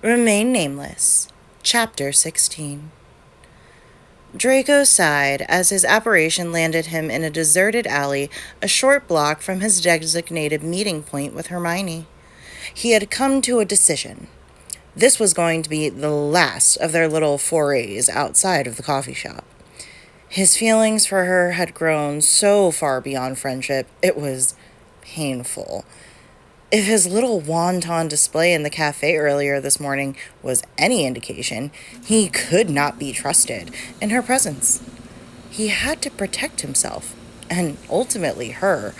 Remain Nameless, Chapter 16. Draco sighed as his apparition landed him in a deserted alley a short block from his designated meeting point with Hermione. He had come to a decision. This was going to be the last of their little forays outside of the coffee shop. His feelings for her had grown so far beyond friendship, it was painful. If his little wonton display in the cafe earlier this morning was any indication, he could not be trusted in her presence. He had to protect himself, and ultimately her,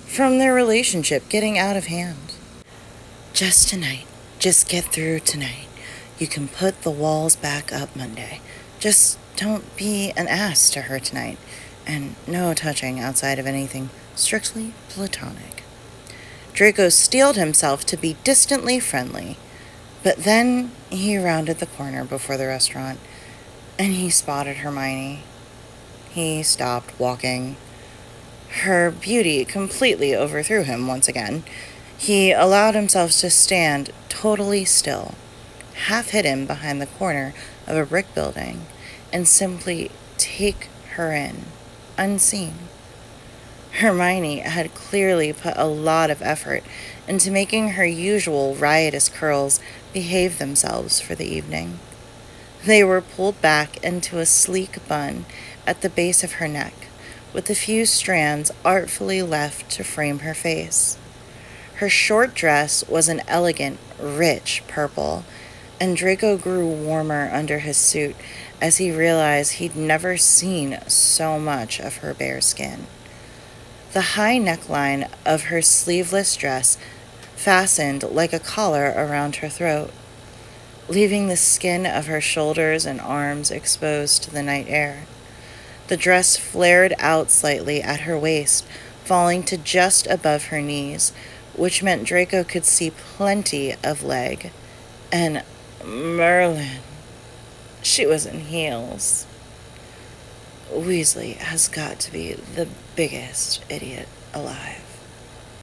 from their relationship getting out of hand. Just tonight. Just get through tonight. You can put the walls back up Monday. Just don't be an ass to her tonight, and no touching outside of anything strictly platonic. Draco steeled himself to be distantly friendly, but then he rounded the corner before the restaurant, and he spotted Hermione. He stopped walking. Her beauty completely overthrew him once again. He allowed himself to stand totally still, half hidden behind the corner of a brick building, and simply take her in, unseen. Hermione had clearly put a lot of effort into making her usual riotous curls behave themselves for the evening. They were pulled back into a sleek bun at the base of her neck, with a few strands artfully left to frame her face. Her short dress was an elegant, rich purple, and Draco grew warmer under his suit as he realized he'd never seen so much of her bare skin. The high neckline of her sleeveless dress fastened like a collar around her throat, leaving the skin of her shoulders and arms exposed to the night air. The dress flared out slightly at her waist, falling to just above her knees, which meant Draco could see plenty of leg. And Merlin, she was in heels. Weasley has got to be the biggest idiot alive.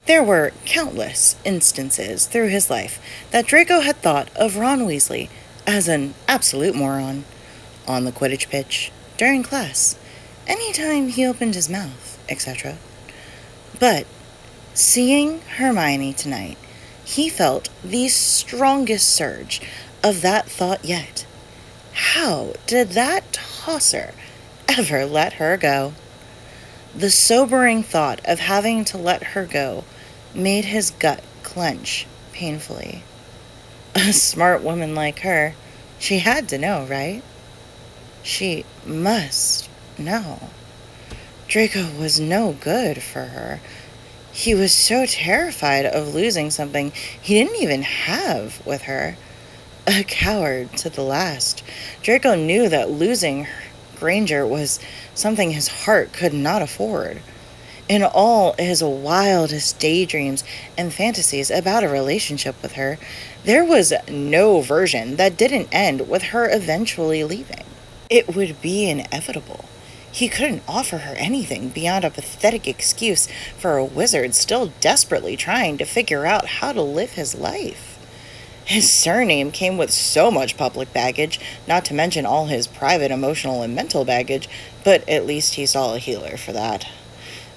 There were countless instances through his life that Draco had thought of Ron Weasley as an absolute moron. On the Quidditch pitch, during class, anytime he opened his mouth, etc. But seeing Hermione tonight, he felt the strongest surge of that thought yet. How did that tosser ever let her go? The sobering thought of having to let her go made his gut clench painfully. A smart woman like her, she had to know, right? She must know. Draco was no good for her. He was so terrified of losing something he didn't even have with her. A coward to the last, Draco knew that losing Granger was something his heart could not afford. In all his wildest daydreams and fantasies about a relationship with her, there was no version that didn't end with her eventually leaving. It would be inevitable. He couldn't offer her anything beyond a pathetic excuse for a wizard still desperately trying to figure out how to live his life. His surname came with so much public baggage, not to mention all his private emotional and mental baggage, but at least he saw a healer for that.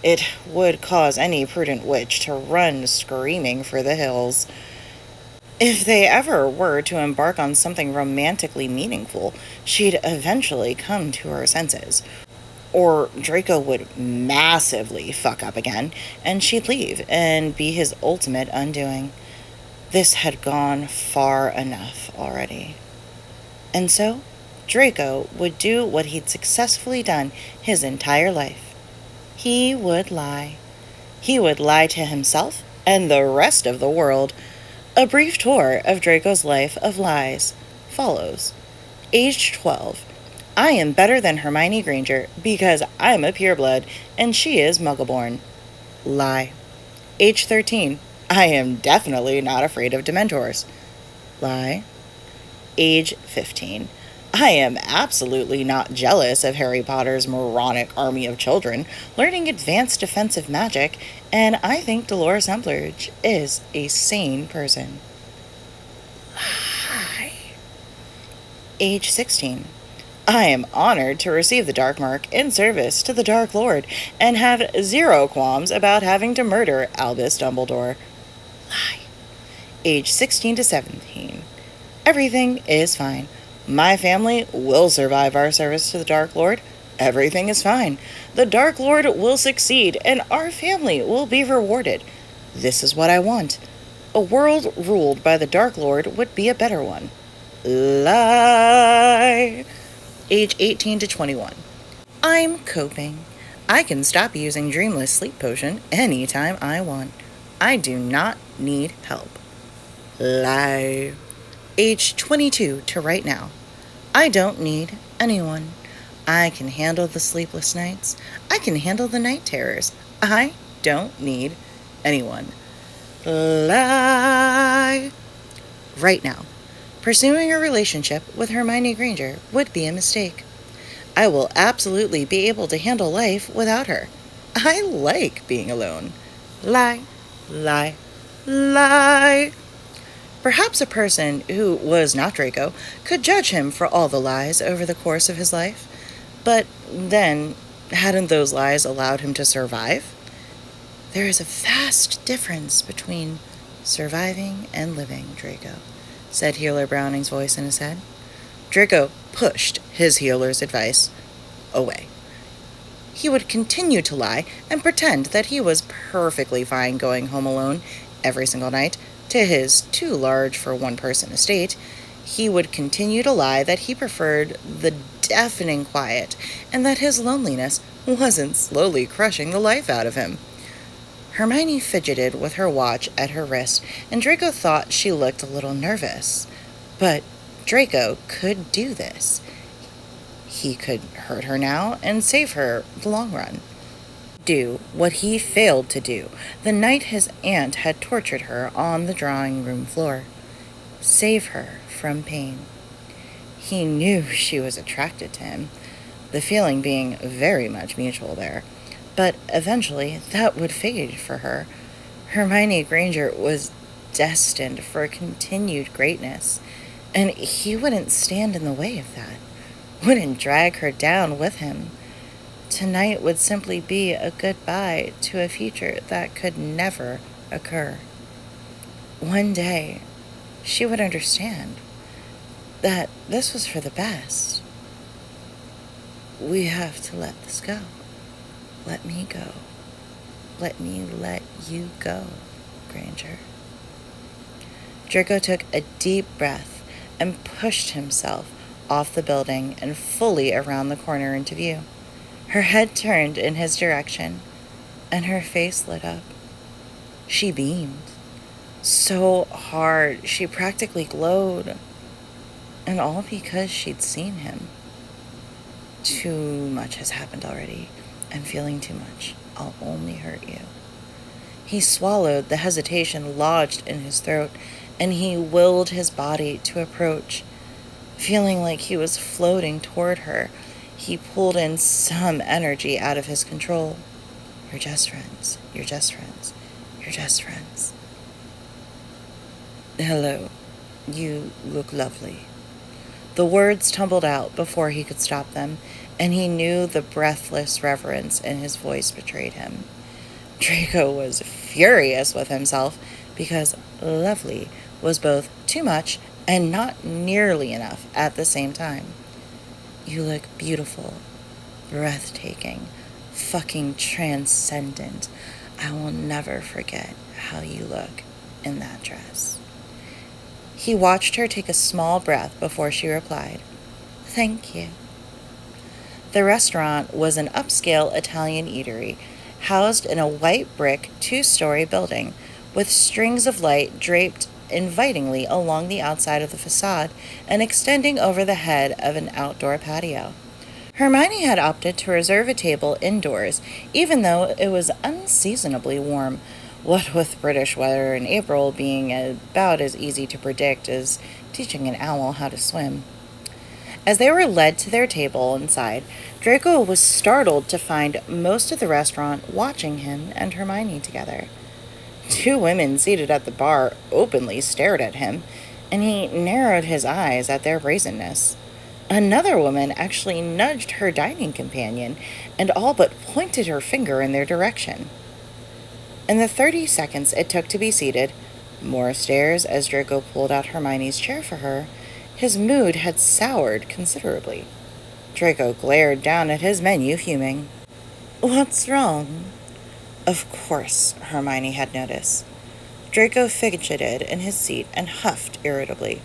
It would cause any prudent witch to run screaming for the hills. If they ever were to embark on something romantically meaningful, she'd eventually come to her senses. Or Draco would massively fuck up again, and she'd leave and be his ultimate undoing. This had gone far enough already. And so, Draco would do what he'd successfully done his entire life. He would lie. He would lie to himself and the rest of the world. A brief tour of Draco's life of lies follows. Age 12. I am better than Hermione Granger because I'm a pureblood and she is Muggleborn. Lie. Age 13. I am definitely not afraid of Dementors. Lie. Age 15. I am absolutely not jealous of Harry Potter's moronic army of children learning advanced defensive magic, and I think Dolores Umbridge is a sane person. Lie. Age 16. I am honored to receive the Dark Mark in service to the Dark Lord and have zero qualms about having to murder Albus Dumbledore. Lie. Age 16 to 17. Everything is fine. My family will survive our service to the Dark Lord. Everything is fine. The Dark Lord will succeed, and our family will be rewarded. This is what I want. A world ruled by the Dark Lord would be a better one. Lie. Age 18 to 21. I'm coping. I can stop using Dreamless Sleep Potion anytime I want. I do not need help. Lie. Age 22 to right now. I don't need anyone. I can handle the sleepless nights. I can handle the night terrors. I don't need anyone. Lie. Right now, pursuing a relationship with Hermione Granger would be a mistake. I will absolutely be able to handle life without her. I like being alone. Lie, lie, lie. Perhaps a person who was not Draco could judge him for all the lies over the course of his life. But then, hadn't those lies allowed him to survive? There is a vast difference between surviving and living, Draco, said Healer Browning's voice in his head. Draco pushed his healer's advice away. He would continue to lie and pretend that he was perfectly fine going home alone every single night to his too large for one person estate. He would continue to lie that he preferred the deafening quiet and that his loneliness wasn't slowly crushing the life out of him. Hermione fidgeted with her watch at her wrist, and Draco thought she looked a little nervous. But Draco could do this. He could hurt her now and save her the long run. Do what he failed to do the night his aunt had tortured her on the drawing room floor. Save her from pain. He knew she was attracted to him, the feeling being very much mutual there. But eventually that would fade for her. Hermione Granger was destined for continued greatness, and he wouldn't stand in the way of that, wouldn't drag her down with him. Tonight would simply be a goodbye to a future that could never occur. One day, she would understand that this was for the best. We have to let this go. Let me go. Let me let you go, Granger. Draco took a deep breath and pushed himself off the building and fully around the corner into view. Her head turned in his direction, and her face lit up. She beamed. So hard, she practically glowed. And all because she'd seen him. Too much has happened already. I'm feeling too much. I'll only hurt you. He swallowed the hesitation lodged in his throat, and he willed his body to approach. Feeling like he was floating toward her, he pulled in some energy out of his control. You're just friends. You're just friends. You're just friends. Hello. You look lovely. The words tumbled out before he could stop them, and he knew the breathless reverence in his voice betrayed him. Draco was furious with himself because lovely was both too much and not nearly enough at the same time. You look beautiful, breathtaking, fucking transcendent. I will never forget how you look in that dress. He watched her take a small breath before she replied, Thank you. The restaurant was an upscale Italian eatery, housed in a white brick 2-story building, with strings of light draped invitingly along the outside of the facade and extending over the head of an outdoor patio. Hermione had opted to reserve a table indoors, even though it was unseasonably warm, what with British weather in April being about as easy to predict as teaching an owl how to swim. As they were led to their table inside, Draco was startled to find most of the restaurant watching him and Hermione together. 2 women seated at the bar openly stared at him, and he narrowed his eyes at their brazenness. Another woman actually nudged her dining companion and all but pointed her finger in their direction. In the 30 seconds it took to be seated, more stairs as Draco pulled out Hermione's chair for her, his mood had soured considerably. Draco glared down at his menu, fuming. "What's wrong?" Of course, Hermione had noticed. Draco fidgeted in his seat and huffed irritably.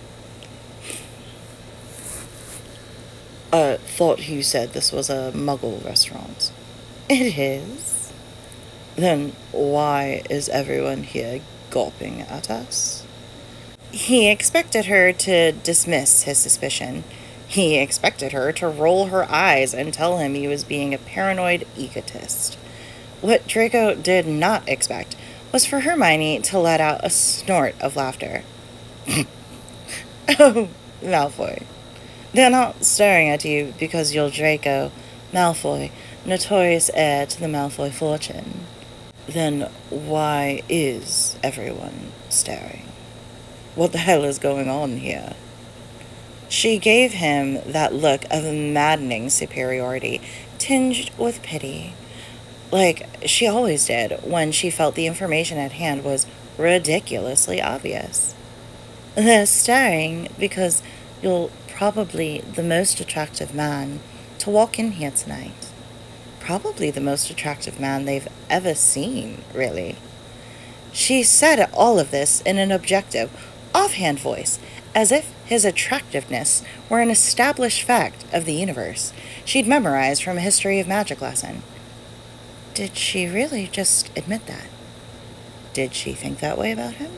"I thought you said this was a muggle restaurant." "It is." "Then why is everyone here gawping at us?" He expected her to dismiss his suspicion. He expected her to roll her eyes and tell him he was being a paranoid egotist. What Draco did not expect was for Hermione to let out a snort of laughter. "Oh, Malfoy. They're not staring at you because you're Draco Malfoy, notorious heir to the Malfoy fortune." "Then why is everyone staring? What the hell is going on here?" She gave him that look of maddening superiority, tinged with pity, like she always did when she felt the information at hand was ridiculously obvious. "They're staring because you're probably the most attractive man to walk in here tonight. Probably the most attractive man they've ever seen, really." She said all of this in an objective, offhand voice, as if his attractiveness were an established fact of the universe she'd memorized from a history of magic lesson. Did she really just admit that? Did she think that way about him?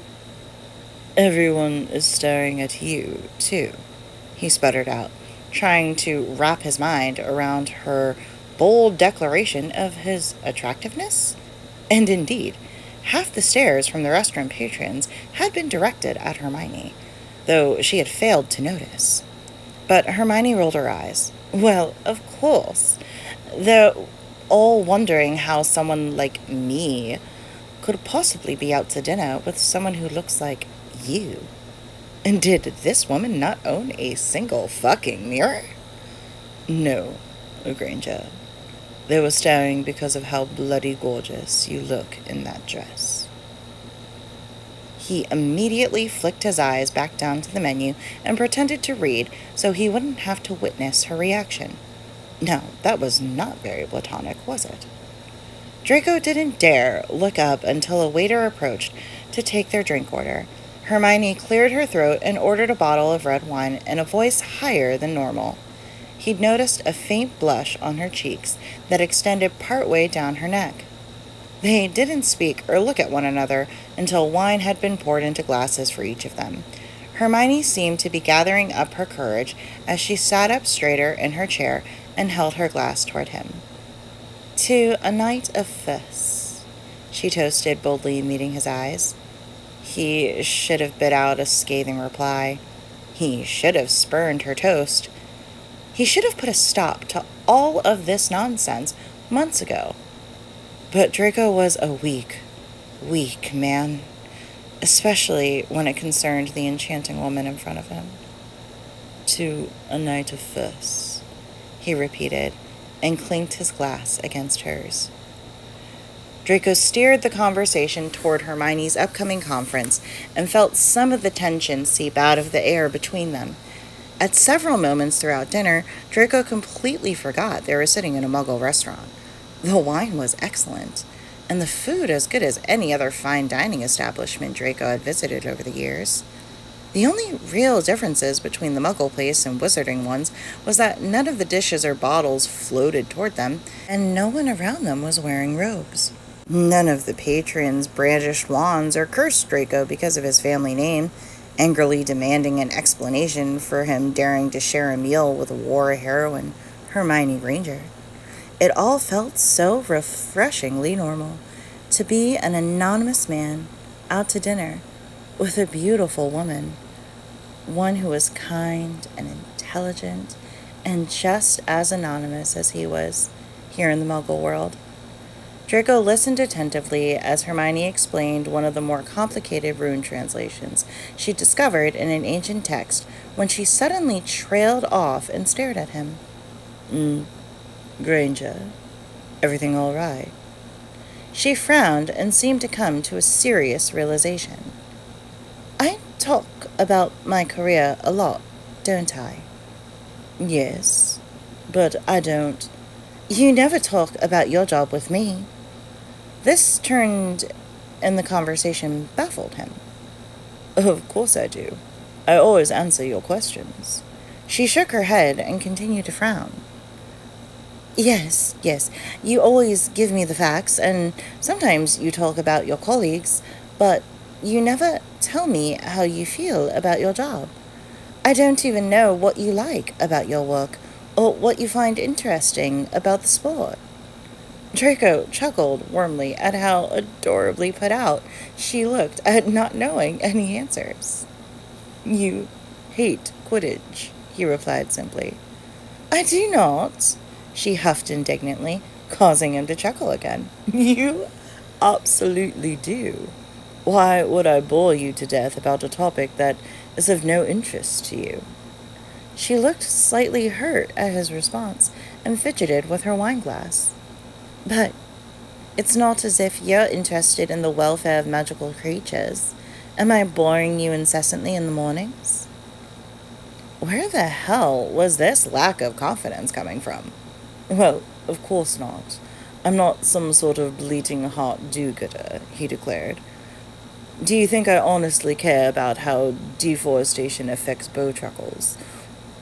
"Everyone is staring at you, too," he sputtered out, trying to wrap his mind around her bold declaration of his attractiveness. And indeed, half the stares from the restaurant patrons had been directed at Hermione, though she had failed to notice. But Hermione rolled her eyes. Well, of course. They're all wondering how someone like me could possibly be out to dinner with someone who looks like you. And did this woman not own a single fucking mirror? No, Granger. They were staring because of how bloody gorgeous you look in that dress. He immediately flicked his eyes back down to the menu and pretended to read so he wouldn't have to witness her reaction. No, that was not very platonic, was it? Draco didn't dare look up until a waiter approached to take their drink order. Hermione cleared her throat and ordered a bottle of red wine in a voice higher than normal. He'd noticed a faint blush on her cheeks that extended partway down her neck. They didn't speak or look at one another until wine had been poured into glasses for each of them. Hermione seemed to be gathering up her courage as she sat up straighter in her chair and held her glass toward him. "To a night of firsts," she toasted, boldly meeting his eyes. He should have bit out a scathing reply. He should have spurned her toast. He should have put a stop to all of this nonsense months ago. But Draco was a weak man, especially when it concerned the enchanting woman in front of him. "To a night of firsts," he repeated, and clinked his glass against hers. Draco steered the conversation toward Hermione's upcoming conference and felt some of the tension seep out of the air between them. At several moments throughout dinner, Draco completely forgot they were sitting in a muggle restaurant. The wine was excellent, and the food as good as any other fine dining establishment Draco had visited over the years. The only real differences between the muggle place and wizarding ones was that none of the dishes or bottles floated toward them, and no one around them was wearing robes. None of the patrons brandished wands or cursed Draco because of his family name, angrily demanding an explanation for him daring to share a meal with a war heroine, Hermione Granger. It all felt so refreshingly normal to be an anonymous man out to dinner with a beautiful woman, one who was kind and intelligent and just as anonymous as he was here in the Muggle world. Draco listened attentively as Hermione explained one of the more complicated rune translations she discovered in an ancient text when she suddenly trailed off and stared at him. Granger, everything all right? She frowned and seemed to come to a serious realization. I talk about my career a lot, don't I? Yes, but I don't. You never talk about your job with me. This turned in the conversation baffled him. Of course I do. I always answer your questions. She shook her head and continued to frown. Yes, you always give me the facts, and sometimes you talk about your colleagues, but you never tell me how you feel about your job. I don't even know what you like about your work, or what you find interesting about the sport. Draco chuckled warmly at how adorably put out she looked at not knowing any answers. You hate Quidditch, he replied simply. I do not, she huffed indignantly, causing him to chuckle again. You absolutely do. Why would I bore you to death about a topic that is of no interest to you? She looked slightly hurt at his response and fidgeted with her wineglass. But it's not as if you're interested in the welfare of magical creatures. Am I boring you incessantly in the mornings? Where the hell was this lack of confidence coming from? Well, of course not. I'm not some sort of bleating heart do-gooder, he declared. Do you think I honestly care about how deforestation affects bowtruckles?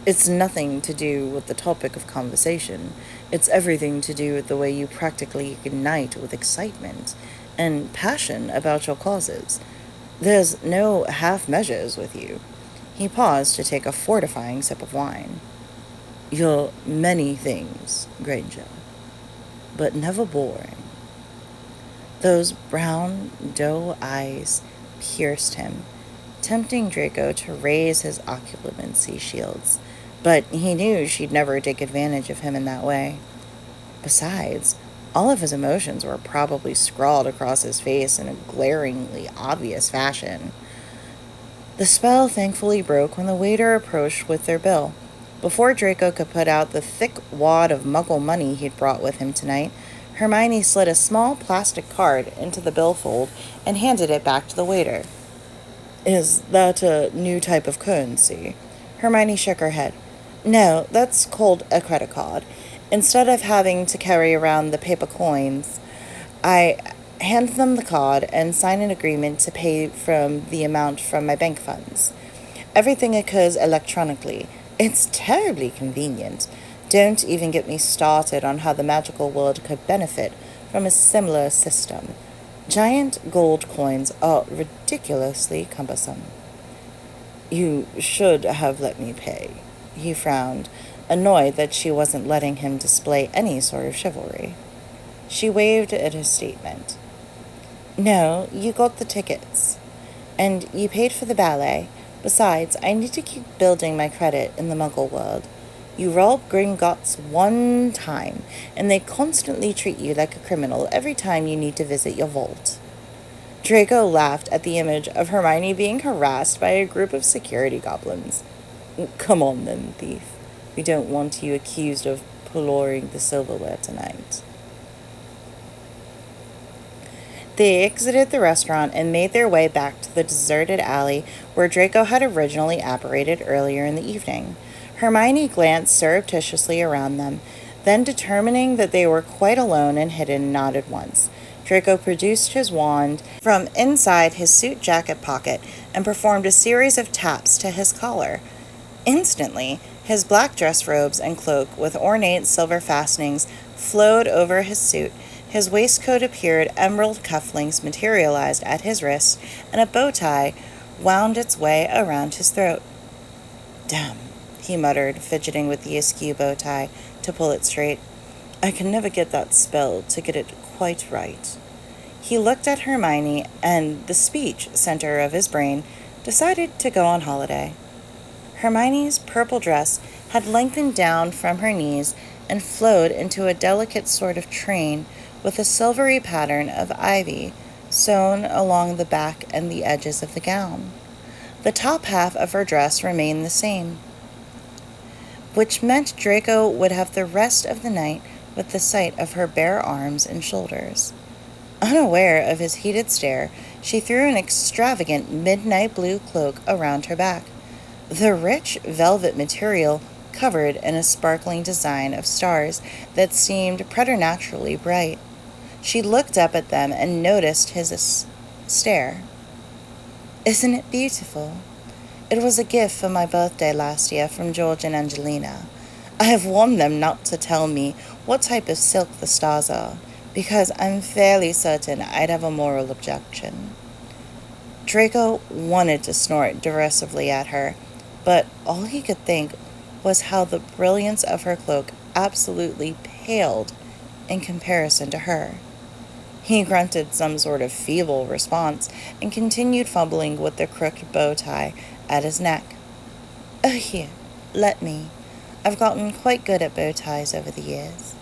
It's nothing to do with the topic of conversation. It's everything to do with the way you practically ignite with excitement and passion about your causes. There's no half measures with you. He paused to take a fortifying sip of wine. You're many things, Granger, but never boring. Those brown doe eyes pierced him, tempting Draco to raise his occlumency shields, but he knew she'd never take advantage of him in that way. Besides, all of his emotions were probably scrawled across his face in a glaringly obvious fashion. The spell thankfully broke when the waiter approached with their bill. Before Draco could put out the thick wad of muggle money he'd brought with him tonight, Hermione slid a small plastic card into the billfold and handed it back to the waiter. Is that a new type of currency? Hermione shook her head. No, that's called a credit card. Instead of having to carry around the paper coins, I hand them the card and sign an agreement to pay from the amount from my bank funds. Everything occurs electronically. It's terribly convenient. Don't even get me started on how the magical world could benefit from a similar system. Giant gold coins are ridiculously cumbersome. You should have let me pay, he frowned, annoyed that she wasn't letting him display any sort of chivalry. She waved at his statement. No, you got the tickets. And you paid for the ballet. Besides, I need to keep building my credit in the muggle world. You rob Gringotts one time, and they constantly treat you like a criminal every time you need to visit your vault. Draco laughed at the image of Hermione being harassed by a group of security goblins. Come on then, thief. We don't want you accused of pillaging the silverware tonight. They exited the restaurant and made their way back to the deserted alley where Draco had originally apparated earlier in the evening. Hermione glanced surreptitiously around them, then determining that they were quite alone and hidden, nodded once. Draco produced his wand from inside his suit jacket pocket and performed a series of taps to his collar. Instantly, his black dress robes and cloak with ornate silver fastenings flowed over his suit. His waistcoat appeared, emerald cufflinks materialized at his wrist, and a bow tie wound its way around his throat. Damn, he muttered, fidgeting with the askew bow tie to pull it straight. I can never get that spell to get it quite right. He looked at Hermione, and the speech center of his brain decided to go on holiday. Hermione's purple dress had lengthened down from her knees and flowed into a delicate sort of train with a silvery pattern of ivy sewn along the back and the edges of the gown. The top half of her dress remained the same, which meant Draco would have the rest of the night with the sight of her bare arms and shoulders. Unaware of his heated stare, she threw an extravagant midnight blue cloak around her back, the rich velvet material covered in a sparkling design of stars that seemed preternaturally bright. She looked up at them and noticed his stare. "Isn't it beautiful? It was a gift for my birthday last year from George and Angelina. I have warned them not to tell me what type of silk the stars are, because I'm fairly certain I'd have a moral objection." Draco wanted to snort derisively at her, but all he could think was how the brilliance of her cloak absolutely paled in comparison to her. He grunted some sort of feeble response and continued fumbling with the crooked bow tie at his neck. "Oh, here, let me. I've gotten quite good at bow ties over the years."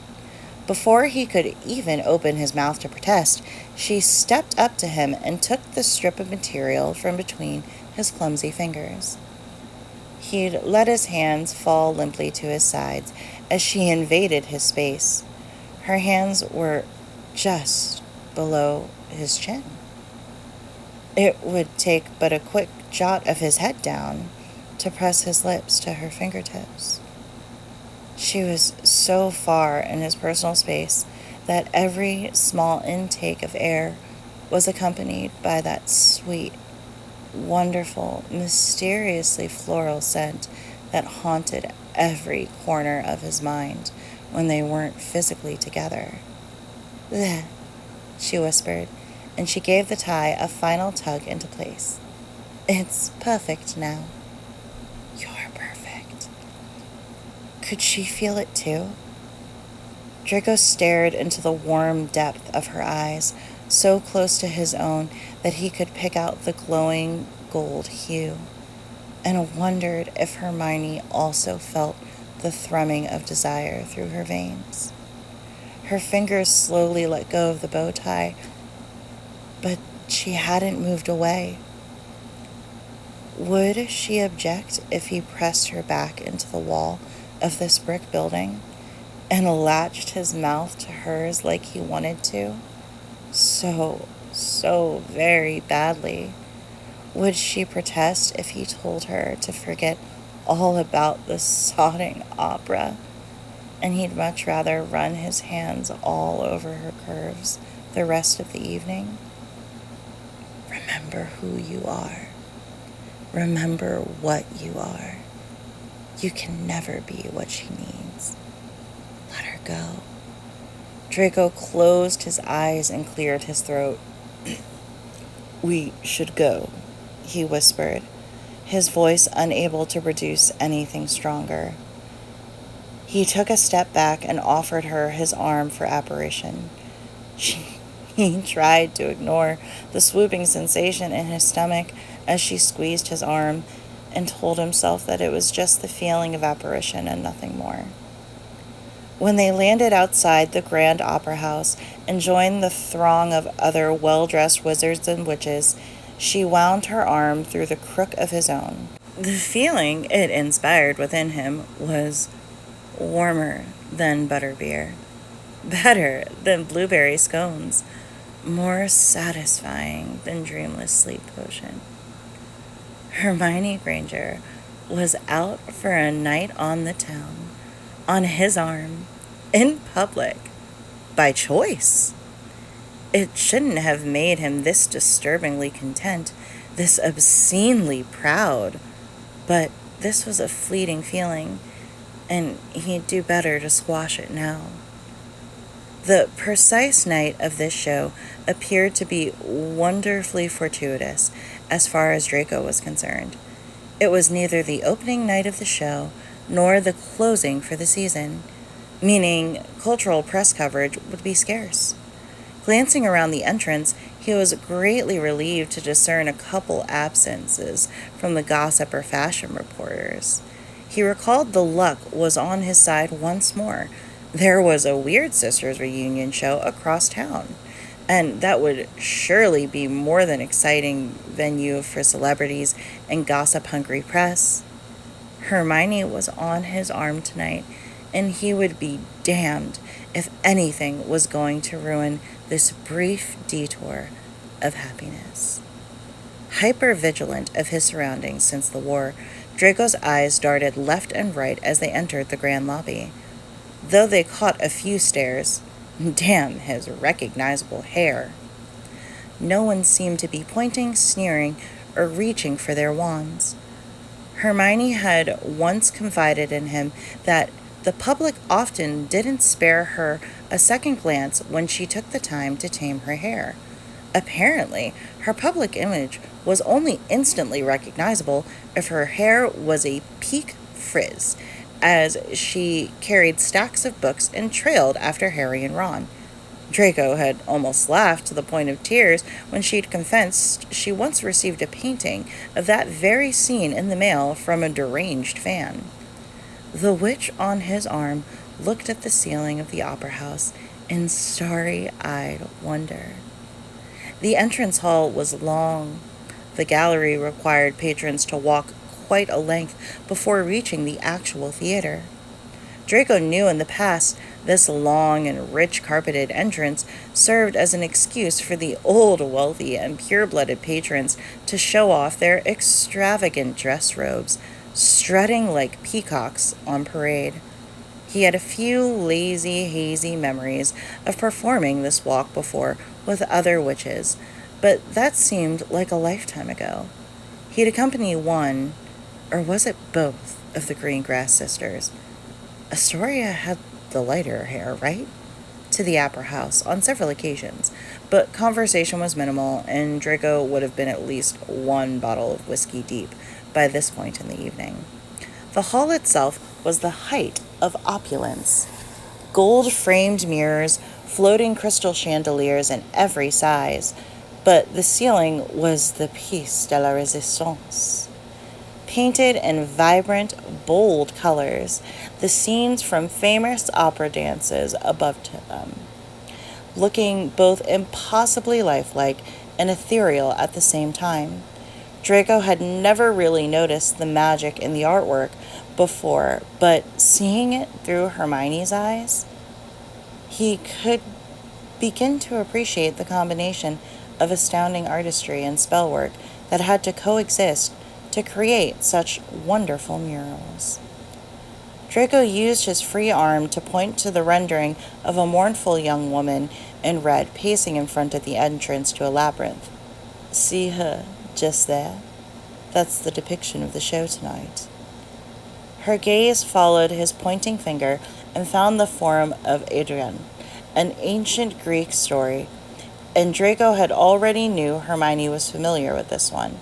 Before he could even open his mouth to protest, she stepped up to him and took the strip of material from between his clumsy fingers. He'd let his hands fall limply to his sides as she invaded his space. Her hands were just below his chin. It would take but a quick jot of his head down to press his lips to her fingertips. She was so far in his personal space that every small intake of air was accompanied by that sweet, wonderful, mysteriously floral scent that haunted every corner of his mind when they weren't physically together. "There," she whispered, and she gave the tie a final tug into place. "It's perfect now." "You're perfect." Could she feel it too? Draco stared into the warm depth of her eyes, so close to his own that he could pick out the glowing gold hue, and wondered if Hermione also felt the thrumming of desire through her veins. Her fingers slowly let go of the bow tie, but she hadn't moved away. Would she object if he pressed her back into the wall of this brick building and latched his mouth to hers like he wanted to? So very badly. Would she protest if he told her to forget all about the sodding opera, and he'd much rather run his hands all over her curves the rest of the evening? Remember who you are. Remember what you are. You can never be what she needs. Let her go. Draco closed his eyes and cleared his throat. "We should go," he whispered, his voice unable to produce anything stronger. He took a step back and offered her his arm for apparition. He tried to ignore the swooping sensation in his stomach as she squeezed his arm and told himself that it was just the feeling of apparition and nothing more. When they landed outside the Grand Opera House and joined the throng of other well-dressed wizards and witches, she wound her arm through the crook of his own. The feeling it inspired within him was warmer than butterbeer, better than blueberry scones, more satisfying than dreamless sleep potion. Hermione Granger was out for a night on the town, on his arm, in public, by choice. It shouldn't have made him this disturbingly content, this obscenely proud, but this was a fleeting feeling, and he'd do better to squash it now. The precise night of this show appeared to be wonderfully fortuitous as far as Draco was concerned. It was neither the opening night of the show nor the closing for the season, meaning cultural press coverage would be scarce. Glancing around the entrance, he was greatly relieved to discern a couple absences from the gossip or fashion reporters. He recalled the luck was on his side once more, There was a Weird Sisters reunion show across town, and that would surely be more than exciting venue for celebrities and gossip-hungry press. Hermione was on his arm tonight, and he would be damned if anything was going to ruin this brief detour of happiness. Hyper-vigilant of his surroundings since the war, Draco's eyes darted left and right as they entered the grand lobby. Though they caught a few stares, damn his recognizable hair. No one seemed to be pointing, sneering, or reaching for their wands. Hermione had once confided in him that the public often didn't spare her a second glance when she took the time to tame her hair. Apparently, her public image was only instantly recognizable if her hair was a peak frizz, as she carried stacks of books and trailed after Harry and Ron. Draco had almost laughed to the point of tears when she'd confessed she once received a painting of that very scene in the mail from a deranged fan. The witch on his arm looked at the ceiling of the opera house in starry-eyed wonder. The entrance hall was long. The gallery required patrons to walk quite a length before reaching the actual theater. Draco knew in the past this long and rich carpeted entrance served as an excuse for the old, wealthy, and pure-blooded patrons to show off their extravagant dress robes, strutting like peacocks on parade. He had a few lazy, hazy memories of performing this walk before with other witches, but that seemed like a lifetime ago. He'd accompany one, or was it both, of the Greengrass sisters. Astoria had the lighter hair, right? To the opera house on several occasions, but conversation was minimal, and Draco would have been at least one bottle of whiskey deep by this point in the evening. The hall itself was the height of opulence. Gold-framed mirrors, floating crystal chandeliers in every size, but the ceiling was the pièce de la résistance. Painted in vibrant, bold colors, the scenes from famous opera dances above them, looking both impossibly lifelike and ethereal at the same time. Draco had never really noticed the magic in the artwork before, but seeing it through Hermione's eyes, he could begin to appreciate the combination of astounding artistry and spellwork that had to coexist to create such wonderful murals. Draco used his free arm to point to the rendering of a mournful young woman in red pacing in front of the entrance to a labyrinth. See her, just there? That's the depiction of the show tonight. Her gaze followed his pointing finger and found the form of Adrian, an ancient Greek story, and Draco had already knew Hermione was familiar with this one.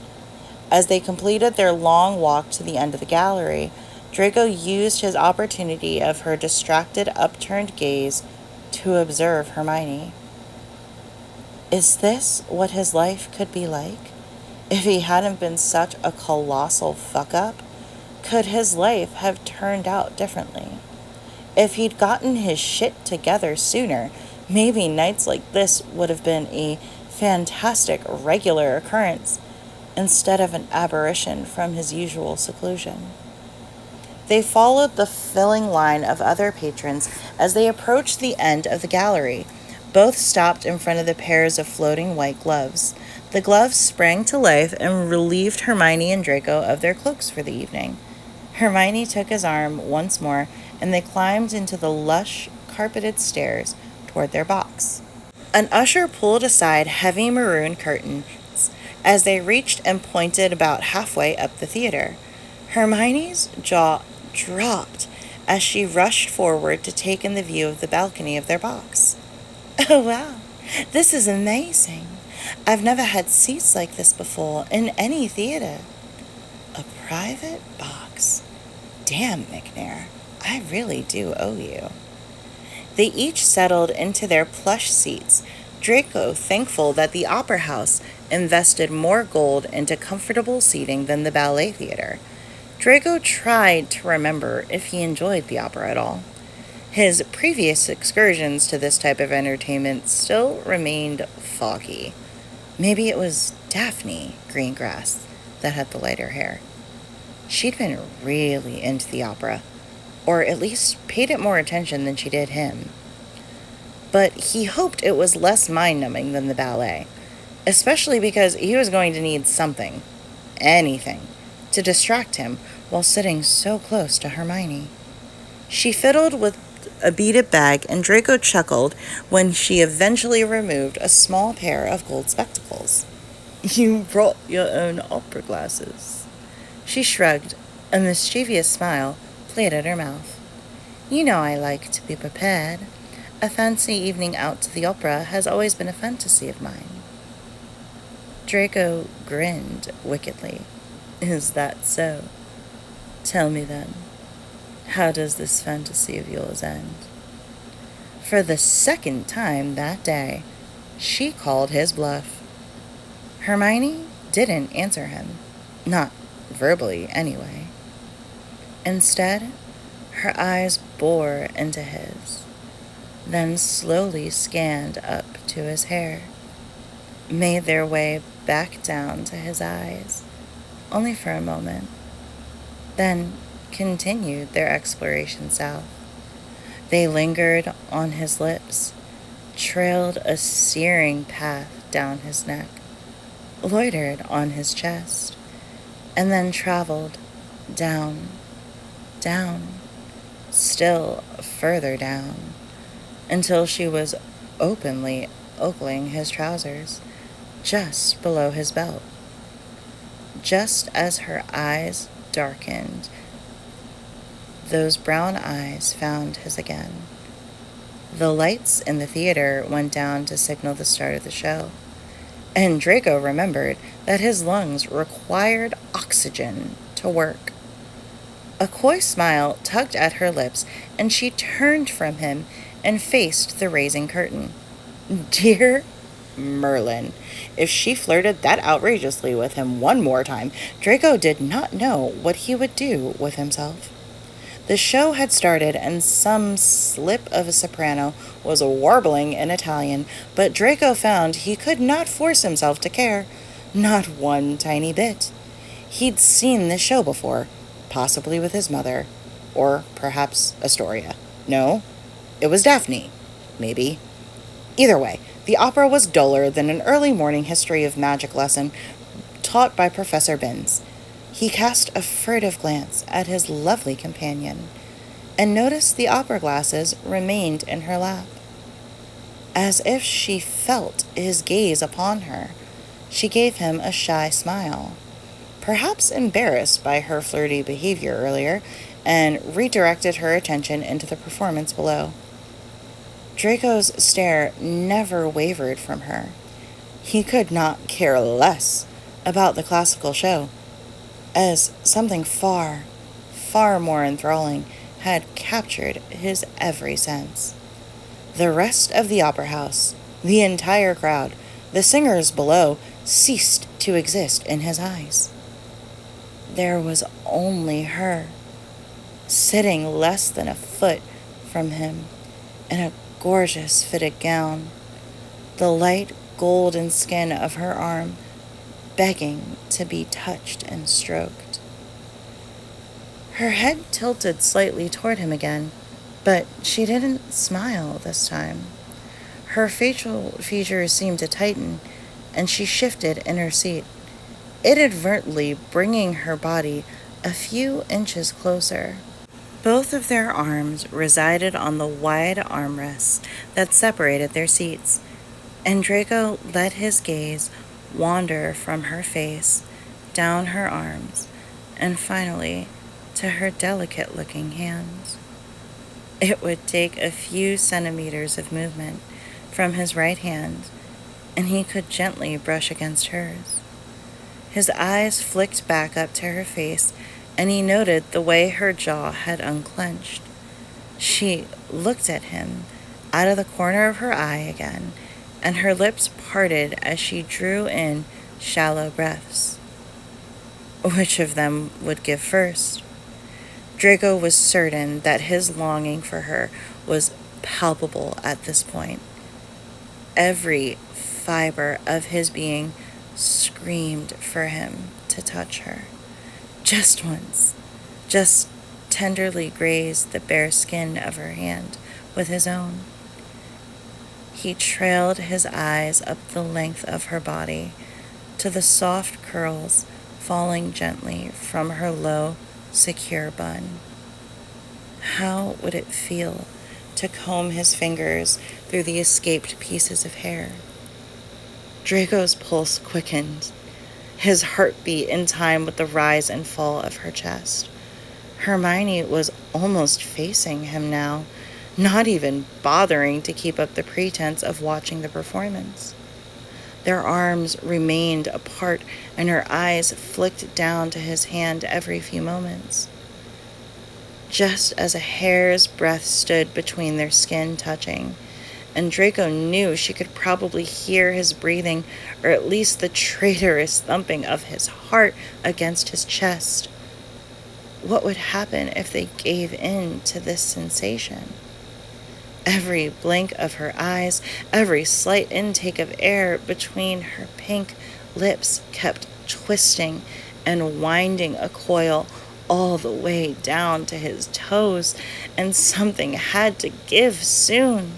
As they completed their long walk to the end of the gallery, Draco used his opportunity of her distracted, upturned gaze to observe Hermione. Is this what his life could be like? If he hadn't been such a colossal fuck-up, could his life have turned out differently? If he'd gotten his shit together sooner, maybe nights like this would have been a fantastic regular occurrence instead of an aberration from his usual seclusion. They followed the filling line of other patrons as they approached the end of the gallery. Both stopped in front of the pairs of floating white gloves. The gloves sprang to life and relieved Hermione and Draco of their cloaks for the evening. Hermione took his arm once more, and they climbed into the lush, carpeted stairs toward their box. An usher pulled aside heavy maroon curtains as they reached and pointed about halfway up the theater. Hermione's jaw dropped as she rushed forward to take in the view of the balcony of their box. Oh, wow, this is amazing. I've never had seats like this before in any theater. A private box. Damn, McNair, I really do owe you. They each settled into their plush seats, Draco thankful that the opera house invested more gold into comfortable seating than the ballet theater. Draco tried to remember if he enjoyed the opera at all. His previous excursions to this type of entertainment still remained foggy. Maybe it was Daphne Greengrass that had the lighter hair. She'd been really into the opera, or at least paid it more attention than she did him. But he hoped it was less mind-numbing than the ballet, especially because he was going to need something, anything, to distract him while sitting so close to Hermione. She fiddled with a beaded bag, and Draco chuckled when she eventually removed a small pair of gold spectacles. "You brought your own opera glasses." She shrugged. A mischievous smile played at her mouth. "You know I like to be prepared. A fancy evening out to the opera has always been a fantasy of mine." Draco grinned wickedly. "Is that so? Tell me then, how does this fantasy of yours end?" For the second time that day, she called his bluff. Hermione didn't answer him. Not verbally, anyway. Instead, her eyes bore into his, then slowly scanned up to his hair, made their way back down to his eyes, only for a moment, then continued their exploration south. They lingered on his lips, trailed a searing path down his neck, loitered on his chest, and then traveled down, down, still further down, until she was openly ogling his trousers, just below his belt. Just as her eyes darkened, those brown eyes found his again. The lights in the theater went down to signal the start of the show, and Draco remembered that his lungs required oxygen to work. A coy smile tugged at her lips, and she turned from him and faced the raising curtain. Dear Merlin, if she flirted that outrageously with him one more time, Draco did not know what he would do with himself. The show had started, and some slip of a soprano was warbling in Italian, but Draco found he could not force himself to care, not one tiny bit. He'd seen this show before, possibly with his mother, or perhaps Astoria. No, it was Daphne, maybe. Either way, the opera was duller than an early morning history of magic lesson taught by Professor Binns. He cast a furtive glance at his lovely companion and noticed the opera glasses remained in her lap. As if she felt his gaze upon her, she gave him a shy smile, perhaps embarrassed by her flirty behavior earlier, and redirected her attention into the performance below. Draco's stare never wavered from her. He could not care less about the classical show, as something far, far more enthralling had captured his every sense. The rest of the opera house, the entire crowd, the singers below, ceased to exist in his eyes. There was only her, sitting less than a foot from him, in a gorgeous fitted gown, the light golden skin of her arm begging to be touched and stroked. Her head tilted slightly toward him again, but she didn't smile this time. Her facial features seemed to tighten, and she shifted in her seat, inadvertently bringing her body a few inches closer. Both of their arms resided on the wide armrests that separated their seats, and Draco let his gaze wander from her face, down her arms, and finally to her delicate-looking hands. It would take a few centimeters of movement from his right hand, and he could gently brush against hers. His eyes flicked back up to her face, and he noted the way her jaw had unclenched. She looked at him out of the corner of her eye again, and her lips parted as she drew in shallow breaths. Which of them would give first? Draco was certain that his longing for her was palpable at this point. Every fiber of his being screamed for him to touch her. Just once, just tenderly graze the bare skin of her hand with his own. He trailed his eyes up the length of her body to the soft curls falling gently from her low, secure bun. How would it feel to comb his fingers through the escaped pieces of hair? Draco's pulse quickened, his heartbeat in time with the rise and fall of her chest. Hermione was almost facing him now, not even bothering to keep up the pretense of watching the performance. Their arms remained apart, and her eyes flicked down to his hand every few moments. Just as a hair's breadth stood between their skin touching, and Draco knew she could probably hear his breathing, or at least the traitorous thumping of his heart against his chest. What would happen if they gave in to this sensation? Every blink of her eyes, every slight intake of air between her pink lips kept twisting and winding a coil all the way down to his toes, and something had to give soon.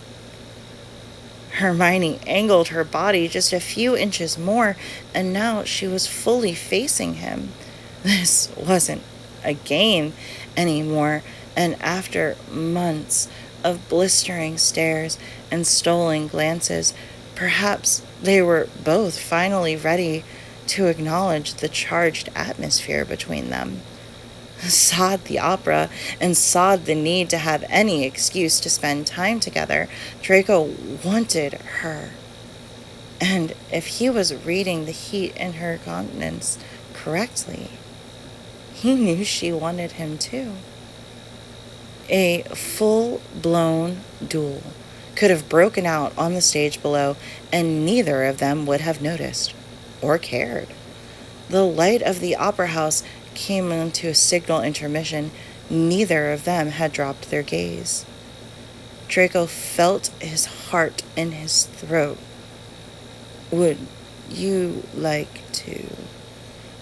Hermione angled her body just a few inches more, and now she was fully facing him. This wasn't a game anymore, and after months of blistering stares and stolen glances, perhaps they were both finally ready to acknowledge the charged atmosphere between them. Sod the opera and sod the need to have any excuse to spend time together, Draco wanted her. And if he was reading the heat in her countenance correctly, he knew she wanted him too. A full-blown duel could have broken out on the stage below, and neither of them would have noticed or cared. The light of the opera house came into a signal intermission. Neither of them had dropped their gaze. Draco felt his heart in his throat. "Would you like to?"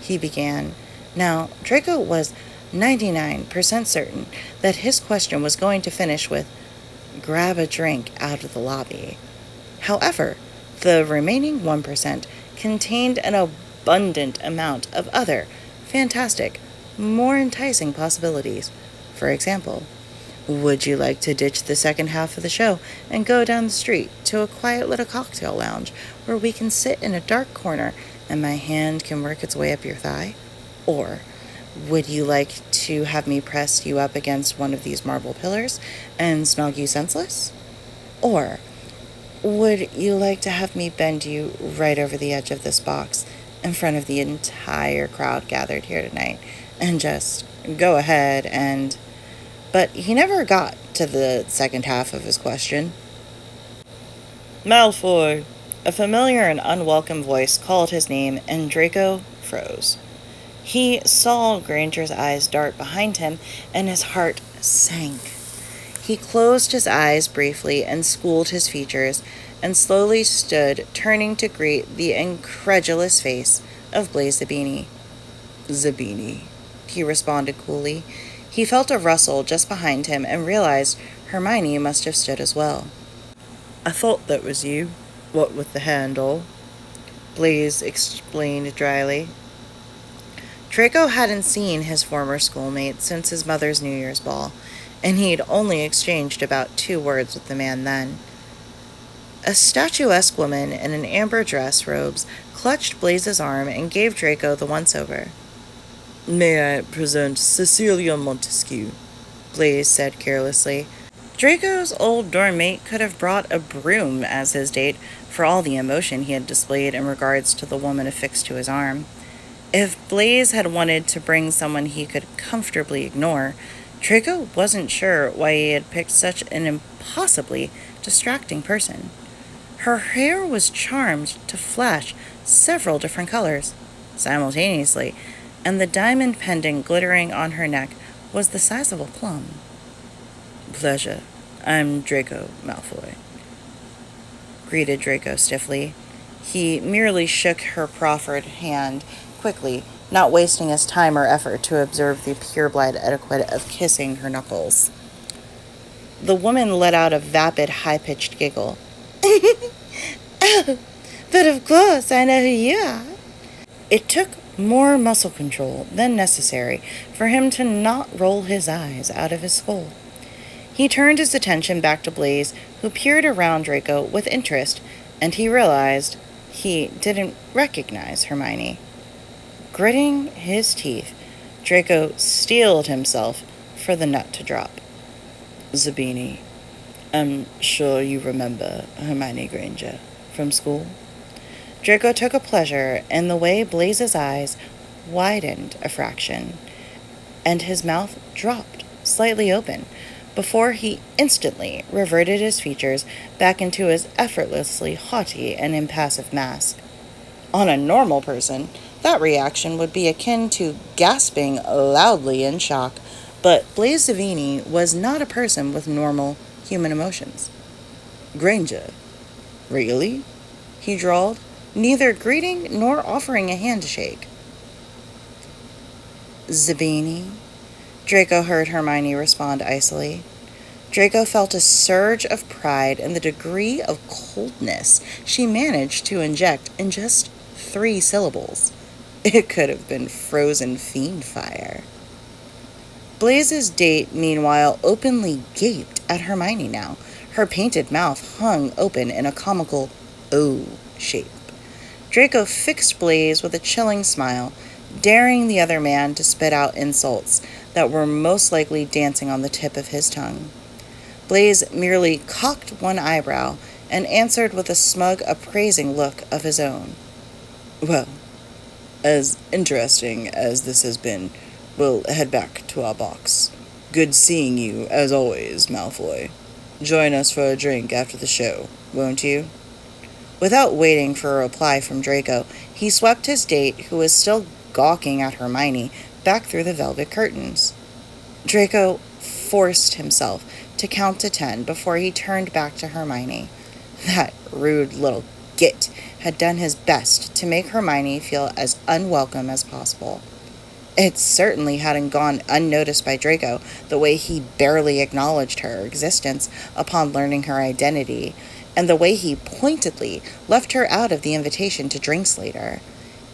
he began. Now, Draco was 99% certain that his question was going to finish with, "Grab a drink out of the lobby." However, the remaining 1% contained an abundant amount of other fantastic, more enticing possibilities. For example, would you like to ditch the second half of the show and go down the street to a quiet little cocktail lounge where we can sit in a dark corner and my hand can work its way up your thigh? Or would you like to have me press you up against one of these marble pillars and snog you senseless? Or would you like to have me bend you right over the edge of this box in front of the entire crowd gathered here tonight and just go ahead and... But he never got to the second half of his question. "Malfoy!" A familiar and unwelcome voice called his name, and Draco froze. He saw Granger's eyes dart behind him, and his heart sank. He closed his eyes briefly and schooled his features, and slowly stood, turning to greet the incredulous face of Blaise Zabini. "Zabini," he responded coolly. He felt a rustle just behind him and realized Hermione must have stood as well. "I thought that was you, what with the handle," Blaise explained dryly. Draco hadn't seen his former schoolmate since his mother's New Year's ball, and he'd only exchanged about 2 words with the man then. A statuesque woman in an amber dress robes clutched Blaise's arm and gave Draco the once-over. "May I present Cecilia Montesquieu," Blaise said carelessly. Draco's old dorm mate could have brought a broom as his date for all the emotion he had displayed in regards to the woman affixed to his arm. If Blaise had wanted to bring someone he could comfortably ignore, Draco wasn't sure why he had picked such an impossibly distracting person. Her hair was charmed to flash several different colors simultaneously, and the diamond pendant glittering on her neck was the size of a plum. "Pleasure. I'm Draco Malfoy, greeted Draco stiffly. He merely shook her proffered hand quickly, not wasting his time or effort to observe the pure-blood etiquette of kissing her knuckles. The woman let out a vapid, high-pitched giggle. Oh, but of course I know who you are. It took more muscle control than necessary for him to not roll his eyes out of his skull. He turned his attention back to Blaise, who peered around Draco with interest, and he realized he didn't recognize Hermione. Gritting his teeth, Draco steeled himself for the nut to drop. Zabini, I'm sure you remember Hermione Granger from school. Draco took a pleasure in the way Blaise's eyes widened a fraction, and his mouth dropped slightly open before he instantly reverted his features back into his effortlessly haughty and impassive mask. On a normal person, that reaction would be akin to gasping loudly in shock, but Blaise Zabini was not a person with normal human emotions. Granger, really? He drawled, neither greeting nor offering a hand to shake. Zabini? Draco heard Hermione respond icily. Draco felt a surge of pride in the degree of coldness she managed to inject in just 3 syllables. It could have been frozen fiend fire. Blaise's date, meanwhile, openly gaped at Hermione now. Her painted mouth hung open in a comical O shape. Draco fixed Blaise with a chilling smile, daring the other man to spit out insults that were most likely dancing on the tip of his tongue. Blaise merely cocked one eyebrow and answered with a smug, appraising look of his own. Well, as interesting as this has been, we'll head back to our box. Good seeing you, as always, Malfoy. Join us for a drink after the show, won't you? Without waiting for a reply from Draco, he swept his date, who was still gawking at Hermione, back through the velvet curtains. Draco forced himself to count to 10 before he turned back to Hermione. That rude little git had done his best to make Hermione feel as unwelcome as possible. It certainly hadn't gone unnoticed by Draco the way he barely acknowledged her existence upon learning her identity, and the way he pointedly left her out of the invitation to drinks later.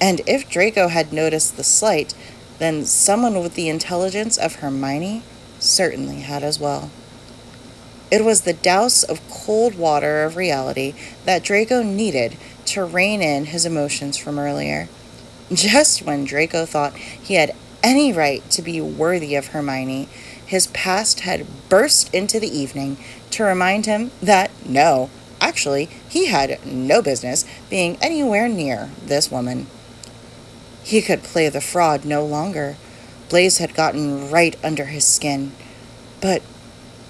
And if Draco had noticed the slight, then someone with the intelligence of Hermione certainly had as well. It was the douse of cold water of reality that Draco needed to rein in his emotions from earlier. Just when Draco thought he had any right to be worthy of Hermione, his past had burst into the evening to remind him that, no, actually, he had no business being anywhere near this woman. He could play the fraud no longer. Blaise had gotten right under his skin. But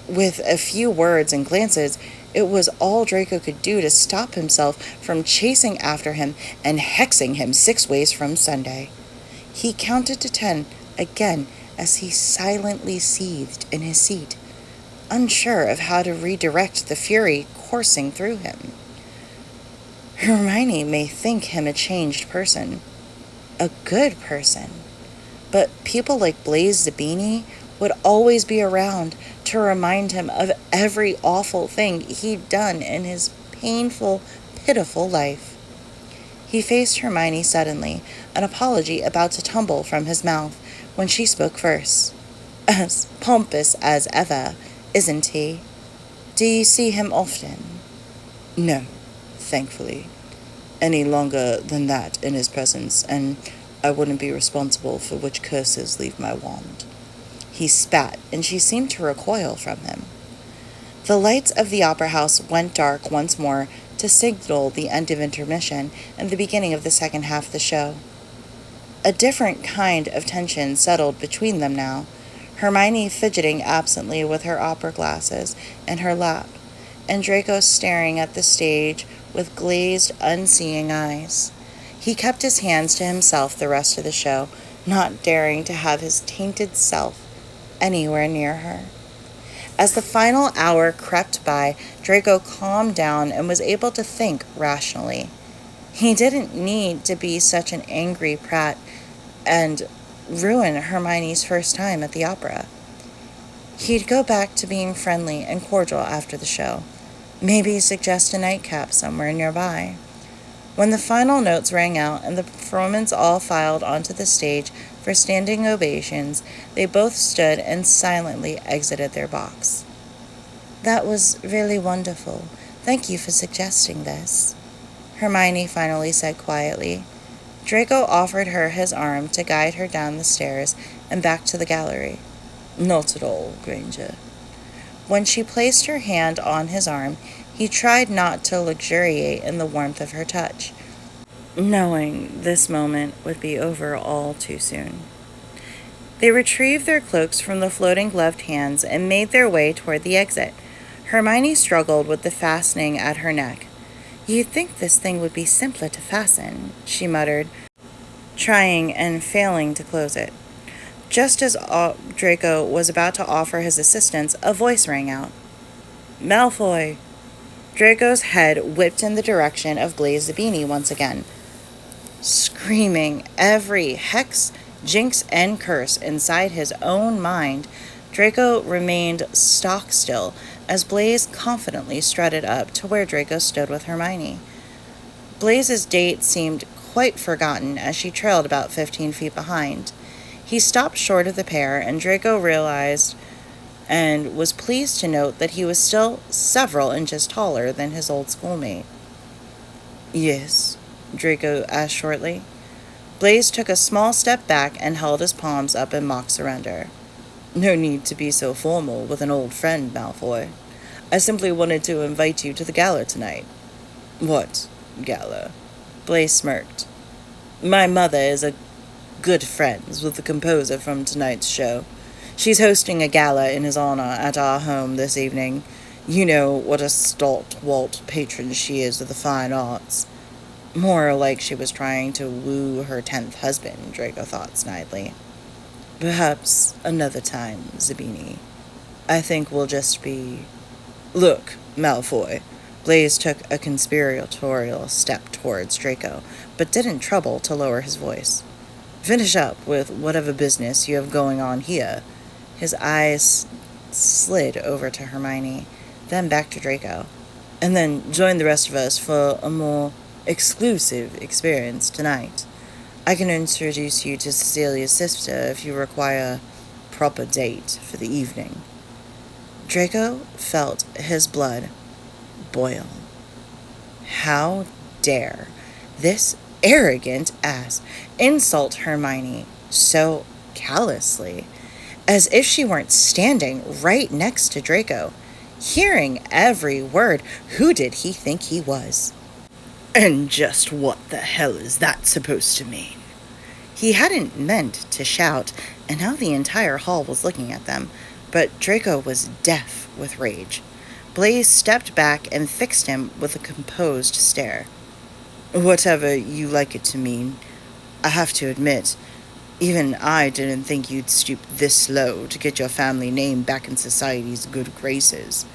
with a few words and glances, it was all Draco could do to stop himself from chasing after him and hexing him 6 ways from Sunday. He counted to 10 again as he silently seethed in his seat, unsure of how to redirect the fury coursing through him. Hermione may think him a changed person, a good person, but people like Blaise Zabini would always be around to remind him of every awful thing he'd done in his painful, pitiful life. He faced Hermione suddenly, an apology about to tumble from his mouth when she spoke first. As pompous as ever, isn't he? Do you see him often? No, thankfully. Any longer than that in his presence, and I wouldn't be responsible for which curses leave my wand. He spat, and she seemed to recoil from him. The lights of the opera house went dark once more to signal the end of intermission and the beginning of the second half of the show. A different kind of tension settled between them now, Hermione fidgeting absently with her opera glasses in her lap, and Draco staring at the stage with glazed, unseeing eyes. He kept his hands to himself the rest of the show, not daring to have his tainted self anywhere near her. As the final hour crept by, Draco calmed down and was able to think rationally. He didn't need to be such an angry prat and ruin Hermione's first time at the opera. He'd go back to being friendly and cordial after the show. Maybe suggest a nightcap somewhere nearby. When the final notes rang out and the performers all filed onto the stage for standing ovations, they both stood and silently exited their box. "That was really wonderful. Thank you for suggesting this," Hermione finally said quietly. Draco offered her his arm to guide her down the stairs and back to the gallery. "Not at all, Granger." When she placed her hand on his arm, he tried not to luxuriate in the warmth of her touch, knowing this moment would be over all too soon. They retrieved their cloaks from the floating gloved hands and made their way toward the exit. Hermione struggled with the fastening at her neck. "You'd think this thing would be simpler to fasten," she muttered, trying and failing to close it. Just as Draco was about to offer his assistance, a voice rang out. "Malfoy!" Draco's head whipped in the direction of Blaise Zabini once again. Screaming every hex, jinx, and curse inside his own mind, Draco remained stock still as Blaise confidently strutted up to where Draco stood with Hermione. Blaise's date seemed quite forgotten as she trailed about 15 feet behind. He stopped short of the pair, and Draco realized and was pleased to note that he was still several inches taller than his old schoolmate. "Yes?" Draco asked shortly. Blaise took a small step back and held his palms up in mock surrender. "No need to be so formal with an old friend, Malfoy. I simply wanted to invite you to the gala tonight." "What gala?" Blaise smirked. "My mother is good friends with the composer from tonight's show. She's hosting a gala in his honor at our home this evening. You know what a stalwart patron she is of the fine arts." More like she was trying to woo her 10th husband, Draco thought snidely. "Perhaps another time, Zabini. I think we'll just be—" "Look, Malfoy." Blaise took a conspiratorial step towards Draco, but didn't trouble to lower his voice. "Finish up with whatever business you have going on here." His eyes slid over to Hermione, then back to Draco. "And then join the rest of us for a more exclusive experience tonight. I can introduce you to Cecilia's sister if you require a proper date for the evening." Draco felt his blood boil. How dare this arrogant ass insult Hermione so callously, as if she weren't standing right next to Draco, hearing every word. Who did he think he was? "And just what the hell is that supposed to mean?" He hadn't meant to shout, and now the entire hall was looking at them, but Draco was deaf with rage. Blaise stepped back and fixed him with a composed stare. "Whatever you like it to mean. I have to admit, even I didn't think you'd stoop this low to get your family name back in society's good graces."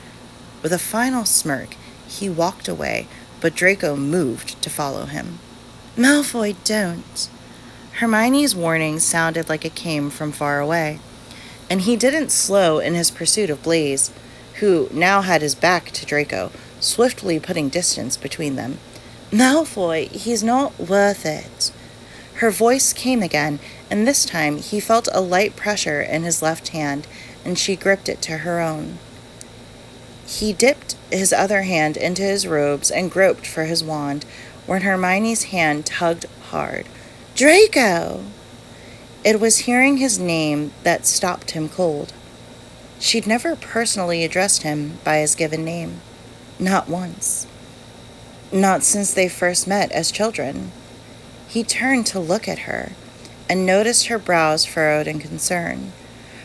With a final smirk, he walked away, but Draco moved to follow him. "Malfoy, don't." Hermione's warning sounded like it came from far away, and he didn't slow in his pursuit of Blaise, who now had his back to Draco, swiftly putting distance between them. "Malfoy, he's not worth it." Her voice came again, and this time he felt a light pressure in his left hand, and she gripped it to her own. He dipped his other hand into his robes and groped for his wand, when Hermione's hand tugged hard. "Draco!" It was hearing his name that stopped him cold. She'd never personally addressed him by his given name. Not once. Not since they first met as children. He turned to look at her, and noticed her brows furrowed in concern,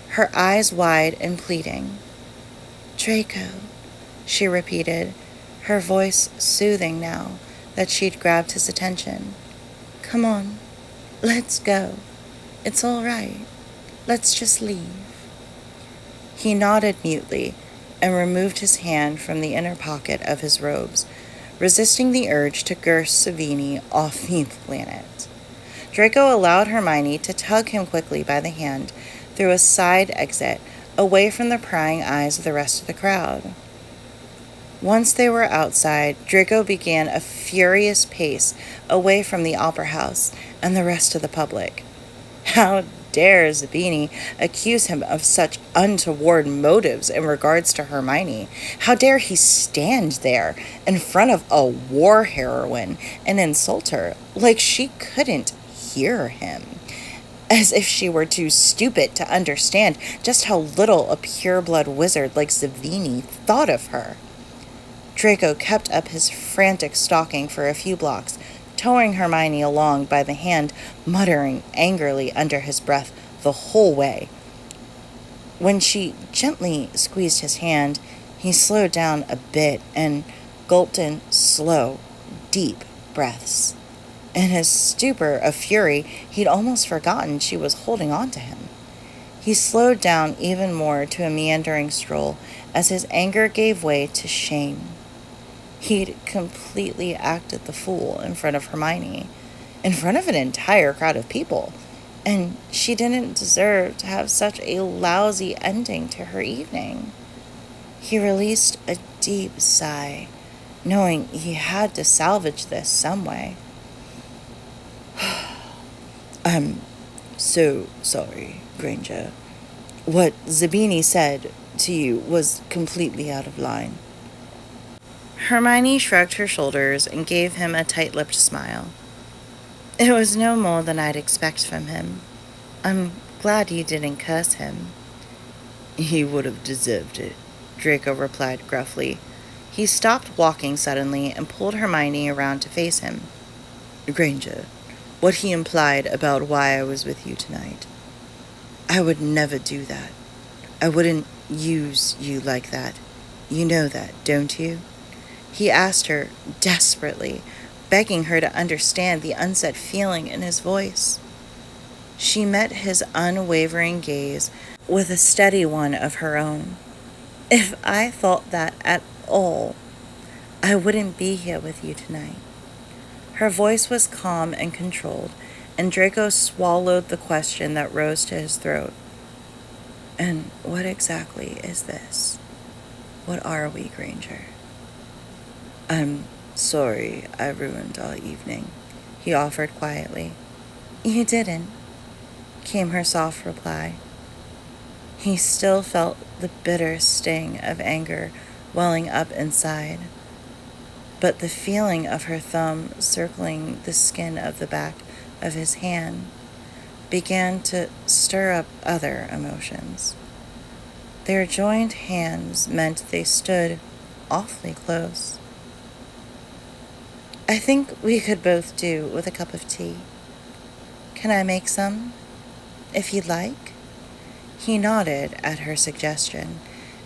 her eyes wide and pleading. "Draco," she repeated, her voice soothing now that she'd grabbed his attention. "Come on, let's go. It's all right. Let's just leave." He nodded mutely, and removed his hand from the inner pocket of his robes, resisting the urge to curse Zabini off the planet. Draco allowed Hermione to tug him quickly by the hand through a side exit, away from the prying eyes of the rest of the crowd. Once they were outside, Draco began a furious pace away from the opera house and the rest of the public. How dare Zabini accuse him of such untoward motives in regards to Hermione? How dare he stand there in front of a war heroine and insult her like she couldn't hear him, as if she were too stupid to understand just how little a pureblood wizard like Zabini thought of her. Draco kept up his frantic stalking for a few blocks, towing Hermione along by the hand, muttering angrily under his breath the whole way. When she gently squeezed his hand, he slowed down a bit and gulped in slow, deep breaths. In his stupor of fury, he'd almost forgotten she was holding on to him. He slowed down even more to a meandering stroll as his anger gave way to shame. He'd completely acted the fool in front of Hermione, in front of an entire crowd of people, and she didn't deserve to have such a lousy ending to her evening. He released a deep sigh, knowing he had to salvage this some way. I'm so sorry, Granger. What Zabini said to you was completely out of line. Hermione shrugged her shoulders and gave him a tight-lipped smile. It was no more than I'd expect from him. I'm glad you didn't curse him. He would have deserved it, Draco replied gruffly. He stopped walking suddenly and pulled Hermione around to face him. Granger, what he implied about why I was with you tonight. I would never do that. I wouldn't use you like that. You know that, don't you? He asked her desperately, begging her to understand the unsaid feeling in his voice. She met his unwavering gaze with a steady one of her own. If I thought that at all, I wouldn't be here with you tonight. Her voice was calm and controlled, and Draco swallowed the question that rose to his throat. And what exactly is this? What are we, Granger? I'm sorry I ruined our evening, he offered quietly. You didn't, came her soft reply. He still felt the bitter sting of anger welling up inside, but the feeling of her thumb circling the skin of the back of his hand began to stir up other emotions. Their joined hands meant they stood awfully close. I think we could both do with a cup of tea. Can I make some, if you'd like? He nodded at her suggestion,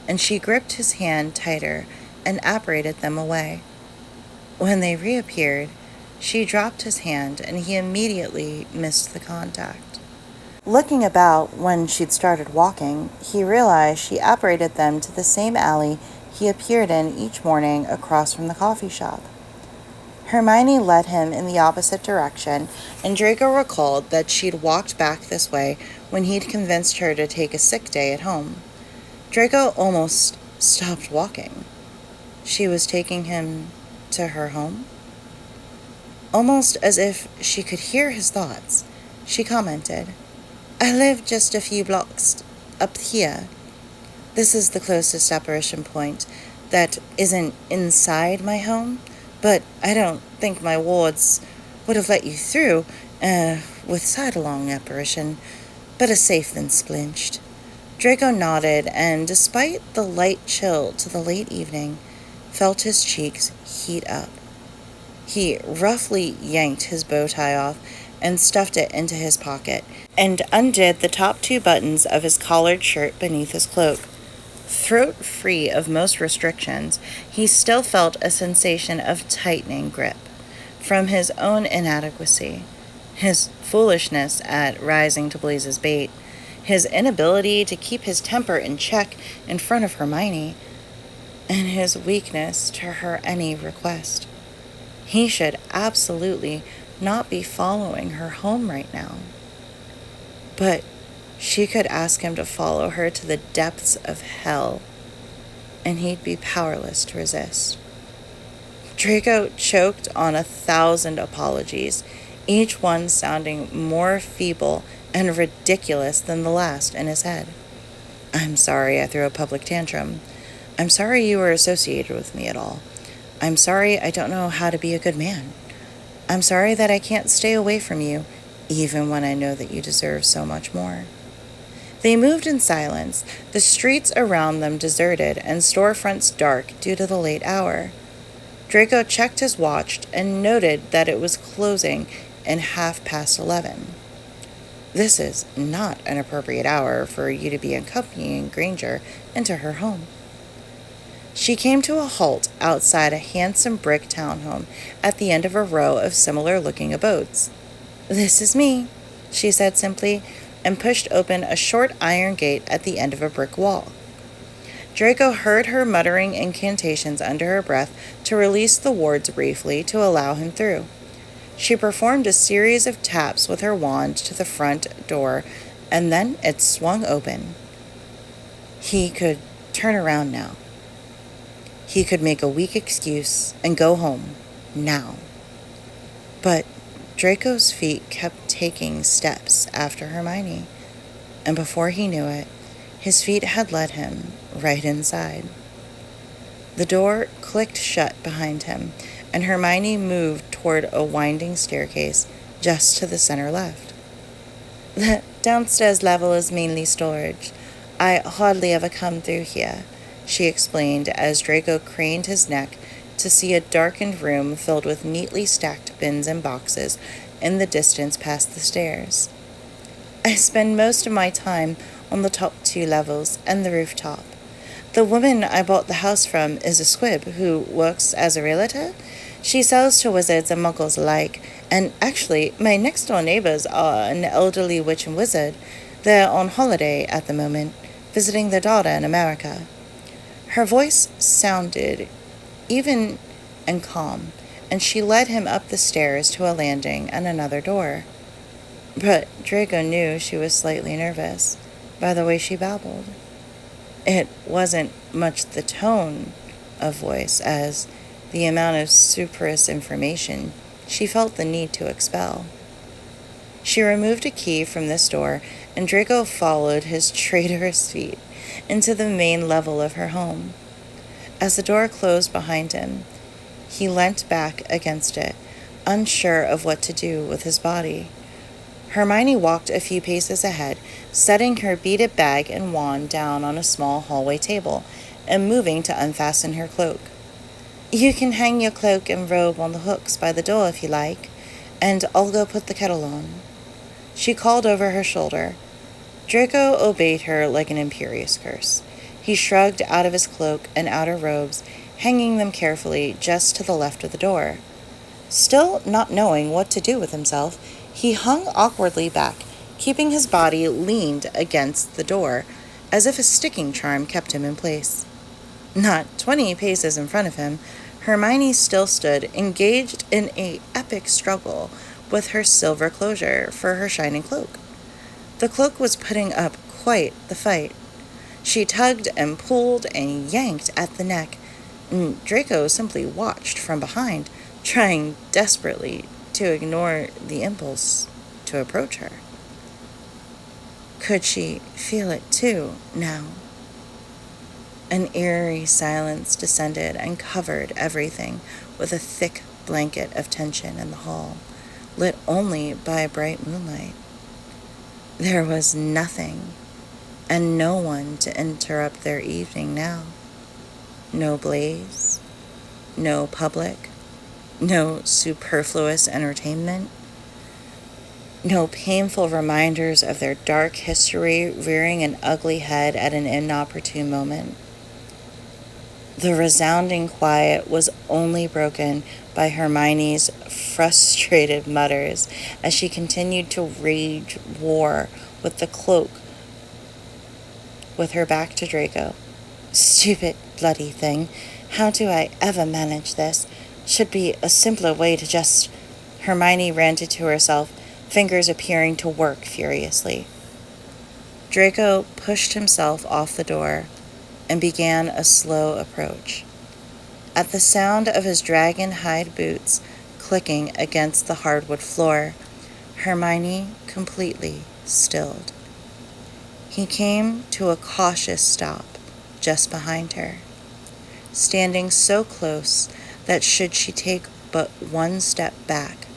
and she gripped his hand tighter and apparated them away. When they reappeared, she dropped his hand, and he immediately missed the contact. Looking about when she'd started walking, he realized she apparated them to the same alley he appeared in each morning across from the coffee shop. Hermione led him in the opposite direction, and Draco recalled that she'd walked back this way when he'd convinced her to take a sick day at home. Draco almost stopped walking. She was taking him to her home? Almost as if she could hear his thoughts, she commented, I live just a few blocks up here. This is the closest apparition point that isn't inside my home, but I don't think my wards would have let you through with side-along apparition. Better safe than splinched. Draco nodded, and despite the light chill to the late evening, felt his cheeks heat up. He roughly yanked his bow tie off and stuffed it into his pocket, and undid the top 2 buttons of his collared shirt beneath his cloak. Throat-free of most restrictions, he still felt a sensation of tightening grip from his own inadequacy, his foolishness at rising to Blaise's bait, his inability to keep his temper in check in front of Hermione, and his weakness to her any request. He should absolutely not be following her home right now. But she could ask him to follow her to the depths of hell, and he'd be powerless to resist. Draco choked on 1,000 apologies, each one sounding more feeble and ridiculous than the last in his head. I'm sorry I threw a public tantrum. I'm sorry you were associated with me at all. I'm sorry I don't know how to be a good man. I'm sorry that I can't stay away from you, even when I know that you deserve so much more. They moved in silence, the streets around them deserted and storefronts dark due to the late hour. Draco checked his watch and noted that it was closing in 11:30. This is not an appropriate hour for you to be accompanying Granger into her home. She came to a halt outside a handsome brick townhome at the end of a row of similar-looking abodes. This is me, she said simply, and pushed open a short iron gate at the end of a brick wall. Draco heard her muttering incantations under her breath to release the wards briefly to allow him through. She performed a series of taps with her wand to the front door, and then it swung open. He could turn around now. He could make a weak excuse and go home, now. But Draco's feet kept taking steps after Hermione, and before he knew it, his feet had led him right inside. The door clicked shut behind him, and Hermione moved toward a winding staircase just to the center left. The downstairs level is mainly storage. I hardly ever come through here, she explained as Draco craned his neck to see a darkened room filled with neatly stacked bins and boxes in the distance past the stairs. I spend most of my time on the top 2 levels and the rooftop. The woman I bought the house from is a squib who works as a realtor. She sells to wizards and muggles alike, and actually, my next-door neighbors are an elderly witch and wizard. They're on holiday at the moment, visiting their daughter in America. Her voice sounded even and calm, and she led him up the stairs to a landing and another door. But Draco knew she was slightly nervous by the way she babbled. It wasn't much the tone of voice as the amount of superfluous information she felt the need to expel. She removed a key from this door, and Draco followed his traitorous feet into the main level of her home. As the door closed behind him, he leant back against it, unsure of what to do with his body. Hermione walked a few paces ahead, setting her beaded bag and wand down on a small hallway table and moving to unfasten her cloak. You can hang your cloak and robe on the hooks by the door if you like, and I'll go put the kettle on. She called over her shoulder. Draco obeyed her like an imperious curse. He shrugged out of his cloak and outer robes, hanging them carefully just to the left of the door. Still not knowing what to do with himself, he hung awkwardly back, keeping his body leaned against the door, as if a sticking charm kept him in place. Not 20 paces in front of him, Hermione still stood, engaged in an epic struggle with her silver closure for her shining cloak. The cloak was putting up quite the fight. She tugged and pulled and yanked at the neck, and Draco simply watched from behind, trying desperately to ignore the impulse to approach her. Could she feel it too, now? An eerie silence descended and covered everything with a thick blanket of tension in the hall, lit only by bright moonlight. There was nothing, and no one to interrupt their evening now. No Blaise, no public, no superfluous entertainment, no painful reminders of their dark history rearing an ugly head at an inopportune moment. The resounding quiet was only broken by Hermione's frustrated mutters as she continued to wage war with the cloak with her back to Draco. Stupid bloody thing. How do I ever manage this? Should be a simpler way to just... Hermione ranted to herself, fingers appearing to work furiously. Draco pushed himself off the door and began a slow approach. At the sound of his dragon hide boots clicking against the hardwood floor, Hermione completely stilled. He came to a cautious stop just behind her, standing so close that should she take but one step back,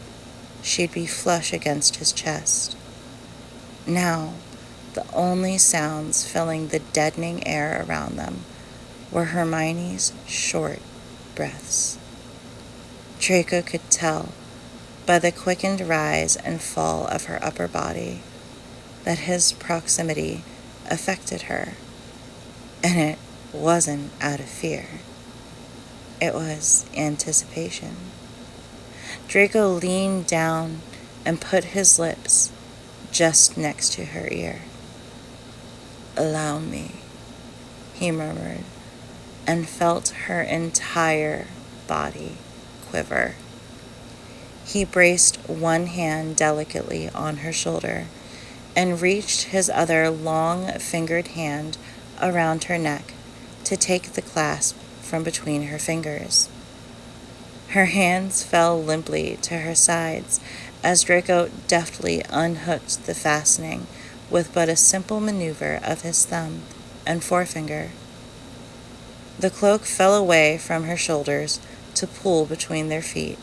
she'd be flush against his chest. Now, the only sounds filling the deadening air around them were Hermione's short breaths. Draco could tell by the quickened rise and fall of her upper body that his proximity affected her, and it wasn't out of fear. It was anticipation. Draco leaned down and put his lips just next to her ear. "Allow me," he murmured, and felt her entire body quiver. He braced one hand delicately on her shoulder and reached his other long-fingered hand around her neck to take the clasp from between her fingers. Her hands fell limply to her sides as Draco deftly unhooked the fastening with but a simple maneuver of his thumb and forefinger. The cloak fell away from her shoulders to pool between their feet,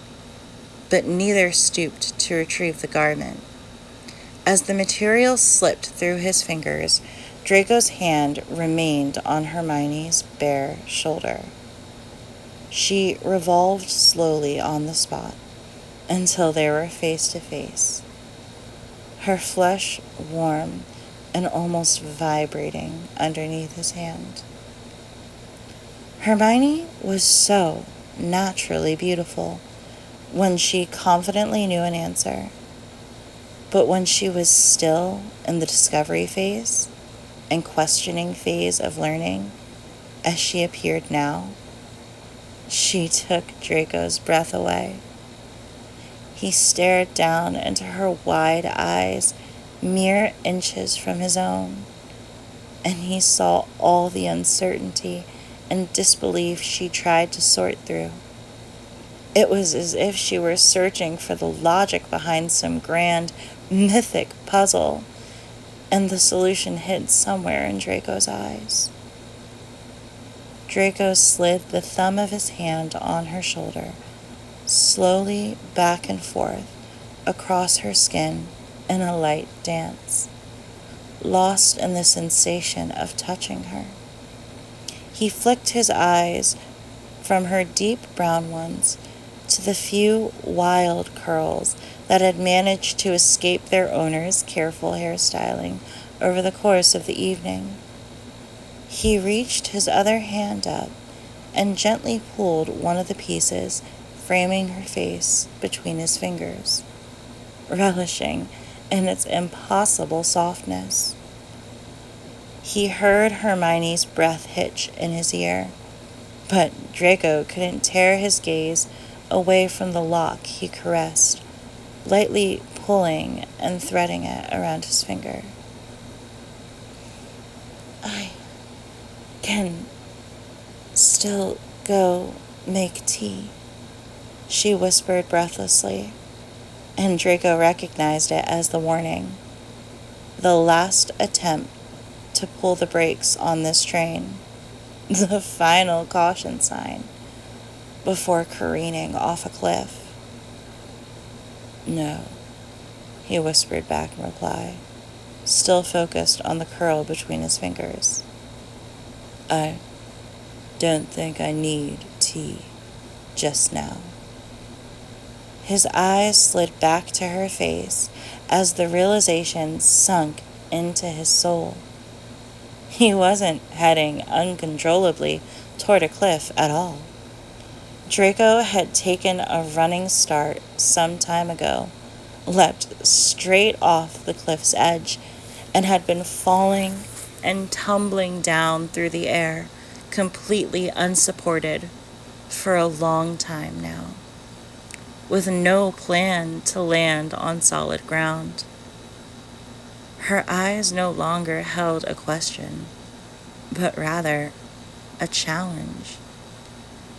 but neither stooped to retrieve the garment. As the material slipped through his fingers, Draco's hand remained on Hermione's bare shoulder. She revolved slowly on the spot until they were face to face, her flesh warm and almost vibrating underneath his hand. Hermione was so naturally beautiful when she confidently knew an answer, but when she was still in the discovery phase and questioning phase of learning, as she appeared now, she took Draco's breath away. He stared down into her wide eyes, mere inches from his own, and he saw all the uncertainty and disbelief she tried to sort through. It was as if she were searching for the logic behind some grand, mythic puzzle, and the solution hid somewhere in Draco's eyes. Draco slid the thumb of his hand on her shoulder, slowly back and forth across her skin in a light dance, lost in the sensation of touching her. He flicked his eyes from her deep brown ones to the few wild curls that had managed to escape their owner's careful hairstyling over the course of the evening. He reached his other hand up and gently pulled one of the pieces framing her face between his fingers, relishing in its impossible softness. He heard Hermione's breath hitch in his ear, but Draco couldn't tear his gaze away from the lock he caressed, lightly pulling and threading it around his finger. "I can still go make tea," she whispered breathlessly, and Draco recognized it as the warning, the last attempt to pull the brakes on this train, the final caution sign before careening off a cliff. "No," he whispered back in reply, still focused on the curl between his fingers. "I don't think I need tea just now." His eyes slid back to her face as the realization sunk into his soul. He wasn't heading uncontrollably toward a cliff at all. Draco had taken a running start some time ago, leapt straight off the cliff's edge, and had been falling and tumbling down through the air, completely unsupported for a long time now, with no plan to land on solid ground. Her eyes no longer held a question, but rather a challenge.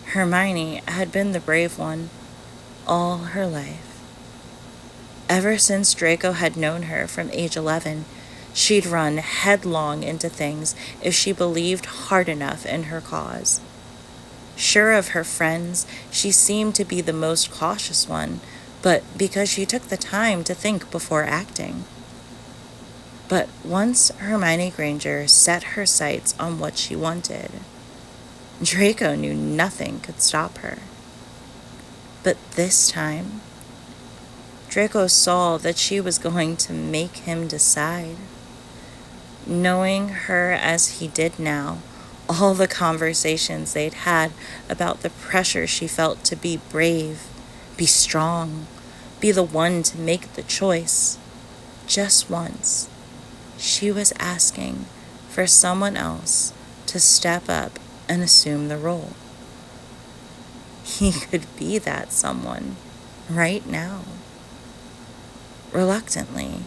Hermione had been the brave one all her life. Ever since Draco had known her from age 11, she'd run headlong into things if she believed hard enough in her cause. Sure of her friends, she seemed to be the most cautious one, but because she took the time to think before acting. But once Hermione Granger set her sights on what she wanted, Draco knew nothing could stop her. But this time, Draco saw that she was going to make him decide. Knowing her as he did now, all the conversations they'd had about the pressure she felt to be brave, be strong, be the one to make the choice. Just once, she was asking for someone else to step up and assume the role. He could be that someone right now. Reluctantly,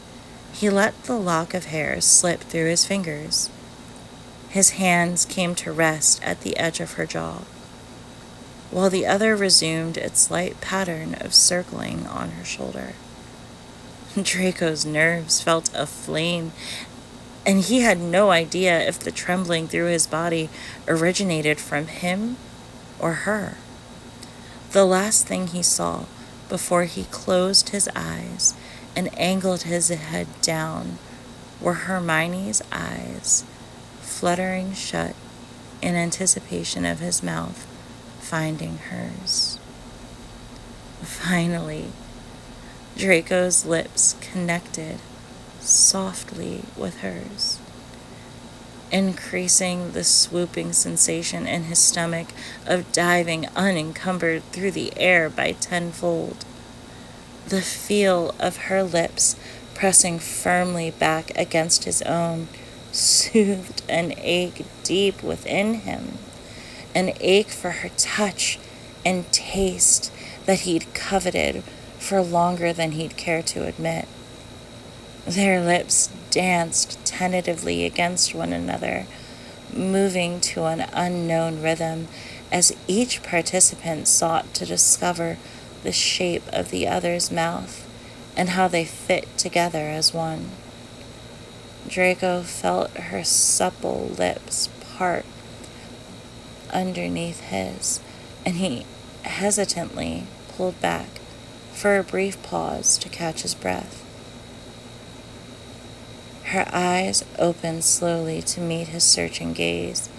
he let the lock of hair slip through his fingers. His hands came to rest at the edge of her jaw, while the other resumed its light pattern of circling on her shoulder. Draco's nerves felt aflame, and he had no idea if the trembling through his body originated from him or her. The last thing he saw before he closed his eyes and angled his head down were Hermione's eyes, fluttering shut in anticipation of his mouth finding hers. Finally, Draco's lips connected softly with hers, increasing the swooping sensation in his stomach of diving unencumbered through the air by tenfold. The feel of her lips pressing firmly back against his own soothed an ache deep within him, an ache for her touch and taste that he'd coveted for longer than he'd care to admit. Their lips danced tentatively against one another, moving to an unknown rhythm as each participant sought to discover the shape of the other's mouth and how they fit together as one. Draco felt her supple lips part underneath his, and he hesitantly pulled back for a brief pause to catch his breath. Her eyes opened slowly to meet his searching gaze,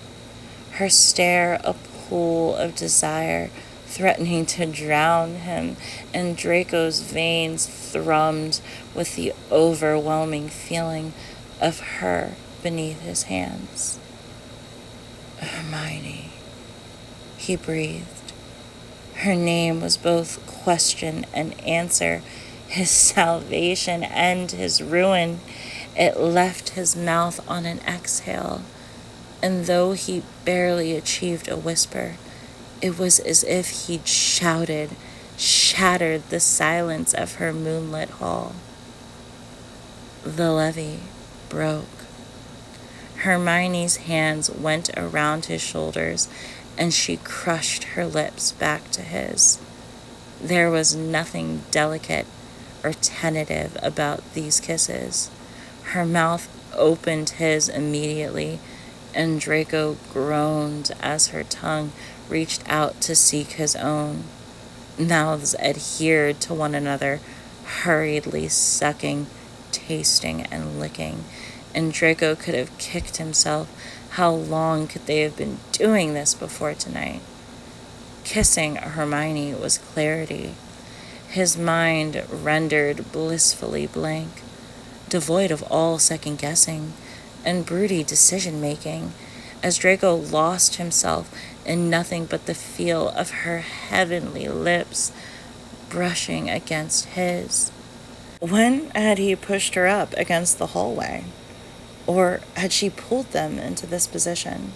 her stare a pool of desire threatening to drown him, and Draco's veins thrummed with the overwhelming feeling of her beneath his hands. Hermione, he breathed. Her name was both question and answer, his salvation and his ruin. It left his mouth on an exhale, and though he barely achieved a whisper, it was as if he'd shattered the silence of her moonlit hall. The levee broke. Hermione's hands went around his shoulders, and she crushed her lips back to his. There was nothing delicate or tentative about these kisses. Her mouth opened his immediately, and Draco groaned as her tongue reached out to seek his own. Mouths adhered to one another, hurriedly sucking, tasting, and licking, and Draco could have kicked himself. How long could they have been doing this before tonight? Kissing Hermione was clarity, his mind rendered blissfully blank, devoid of all second-guessing and broody decision-making, as Draco lost himself in nothing but the feel of her heavenly lips brushing against his. When had he pushed her up against the hallway? Or had she pulled them into this position?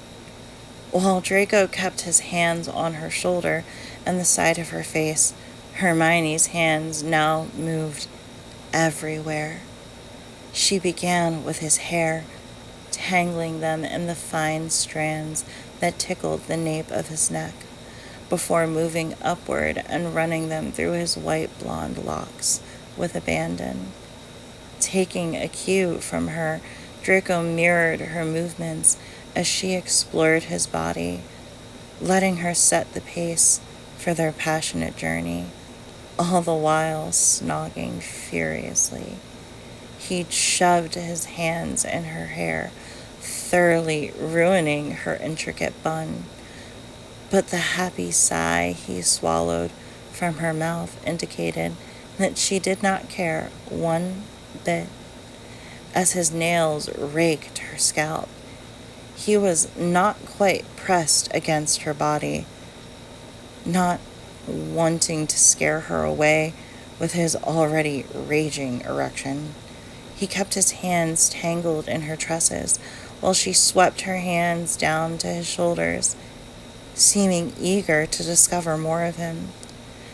While Draco kept his hands on her shoulder and the side of her face, Hermione's hands now moved everywhere. She began with his hair, tangling them in the fine strands that tickled the nape of his neck, before moving upward and running them through his white blonde locks with abandon. Taking a cue from her, Draco mirrored her movements as she explored his body, letting her set the pace for their passionate journey, all the while snogging furiously. He shoved his hands in her hair, thoroughly ruining her intricate bun. But the happy sigh he swallowed from her mouth indicated that she did not care one bit. As his nails raked her scalp, he was not quite pressed against her body, not wanting to scare her away with his already raging erection. He kept his hands tangled in her tresses while she swept her hands down to his shoulders, seeming eager to discover more of him.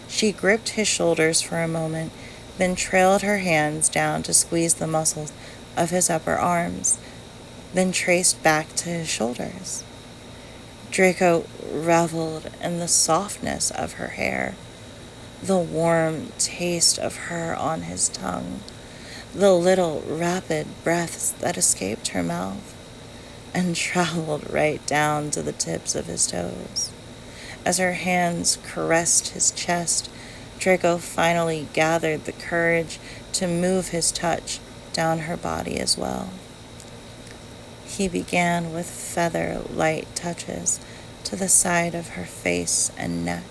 She gripped his shoulders for a moment, then trailed her hands down to squeeze the muscles of his upper arms, then traced back to his shoulders. Draco reveled in the softness of her hair, the warm taste of her on his tongue, the little rapid breaths that escaped her mouth and traveled right down to the tips of his toes. As her hands caressed his chest, Draco finally gathered the courage to move his touch down her body as well. He began with feather-light touches to the side of her face and neck,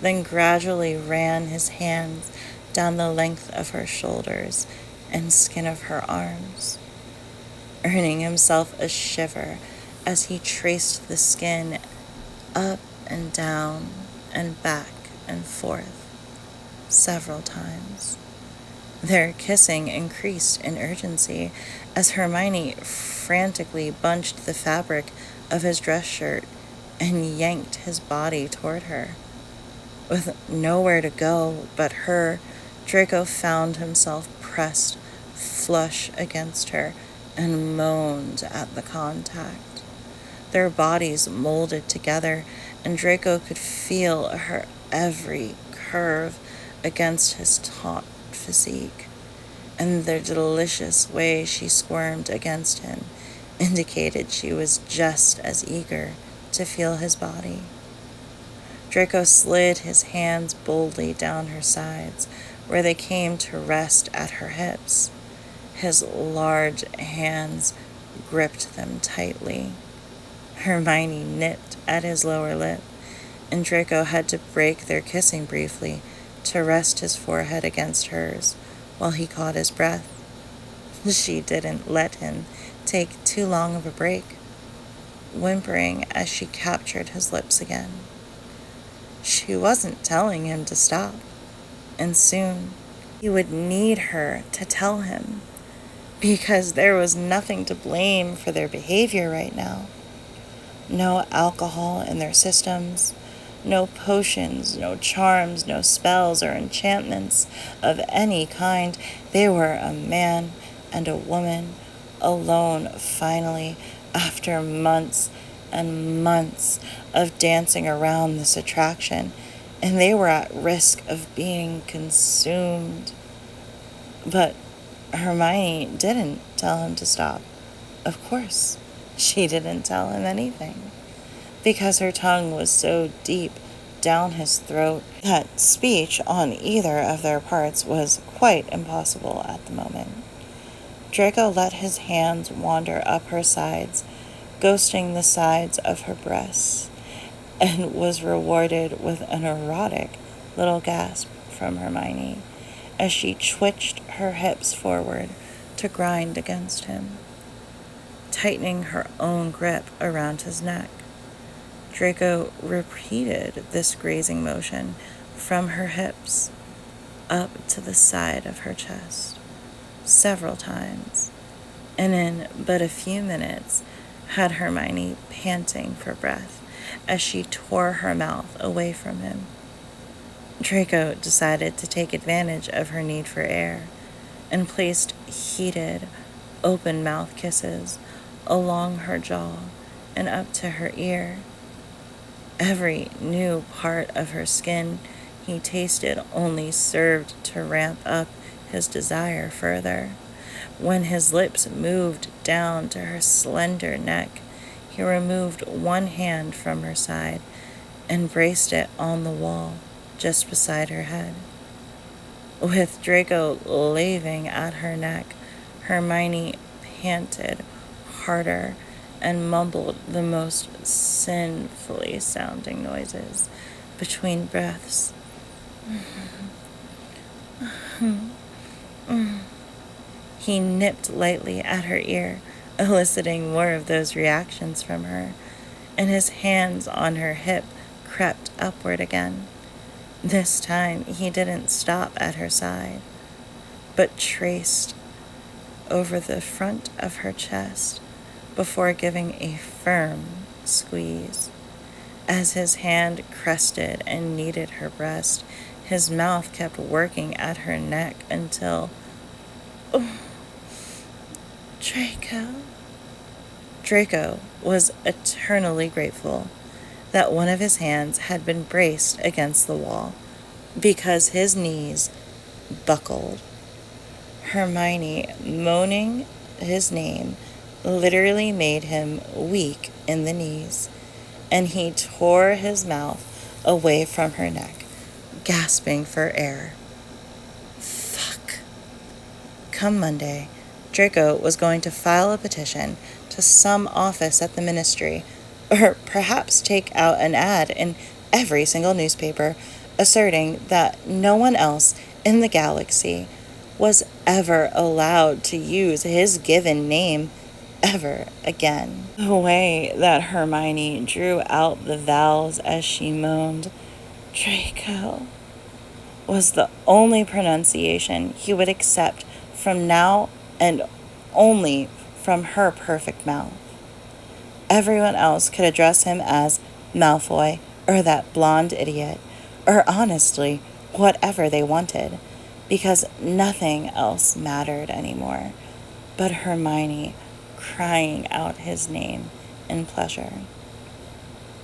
then gradually ran his hands down the length of her shoulders and skin of her arms, earning himself a shiver as he traced the skin up and down and back and forth several times. Their kissing increased in urgency as Hermione frantically bunched the fabric of his dress shirt and yanked his body toward her. With nowhere to go but her, Draco found himself pressed flush against her and moaned at the contact. Their bodies molded together, and Draco could feel her every curve against his taut physique, and the delicious way she squirmed against him indicated she was just as eager to feel his body. Draco slid his hands boldly down her sides, where they came to rest at her hips. His large hands gripped them tightly. Hermione nipped at his lower lip, and Draco had to break their kissing briefly to rest his forehead against hers while he caught his breath. She didn't let him take too long of a break, whimpering as she captured his lips again. She wasn't telling him to stop, and soon he would need her to tell him, because there was nothing to blame for their behavior right now. No alcohol in their systems, no potions, no charms, no spells or enchantments of any kind. They were a man and a woman, alone finally, after months and months of dancing around this attraction, and they were at risk of being consumed. But Hermione didn't tell him to stop. Of course, she didn't tell him anything, because her tongue was so deep down his throat that speech on either of their parts was quite impossible at the moment. Draco let his hands wander up her sides, ghosting the sides of her breasts, and was rewarded with an erotic little gasp from Hermione as she twitched her hips forward to grind against him, tightening her own grip around his neck. Draco repeated this grazing motion from her hips up to the side of her chest several times, and in but a few minutes had Hermione panting for breath as she tore her mouth away from him. Draco decided to take advantage of her need for air and placed heated, open-mouth kisses along her jaw and up to her ear. Every new part of her skin he tasted only served to ramp up his desire further. When his lips moved down to her slender neck, he removed one hand from her side and braced it on the wall just beside her head. With Draco laving at her neck, Hermione panted harder and mumbled the most sinfully sounding noises between breaths. He nipped lightly at her ear, eliciting more of those reactions from her, and his hands on her hip crept upward again. This time he didn't stop at her side, but traced over the front of her chest before giving a firm squeeze. As his hand crested and kneaded her breast, his mouth kept working at her neck until... Oh, Draco was eternally grateful that one of his hands had been braced against the wall, because his knees buckled. Hermione moaning his name literally made him weak in the knees, and he tore his mouth away from her neck, gasping for air. Fuck. Come Monday, Draco was going to file a petition to some office at the ministry, or perhaps take out an ad in every single newspaper asserting that no one else in the galaxy was ever allowed to use his given name ever again. The way that Hermione drew out the vowels as she moaned, Draco, was the only pronunciation he would accept from now and only from her perfect mouth. Everyone else could address him as Malfoy or that blonde idiot, or honestly, whatever they wanted, because nothing else mattered anymore but Hermione crying out his name in pleasure.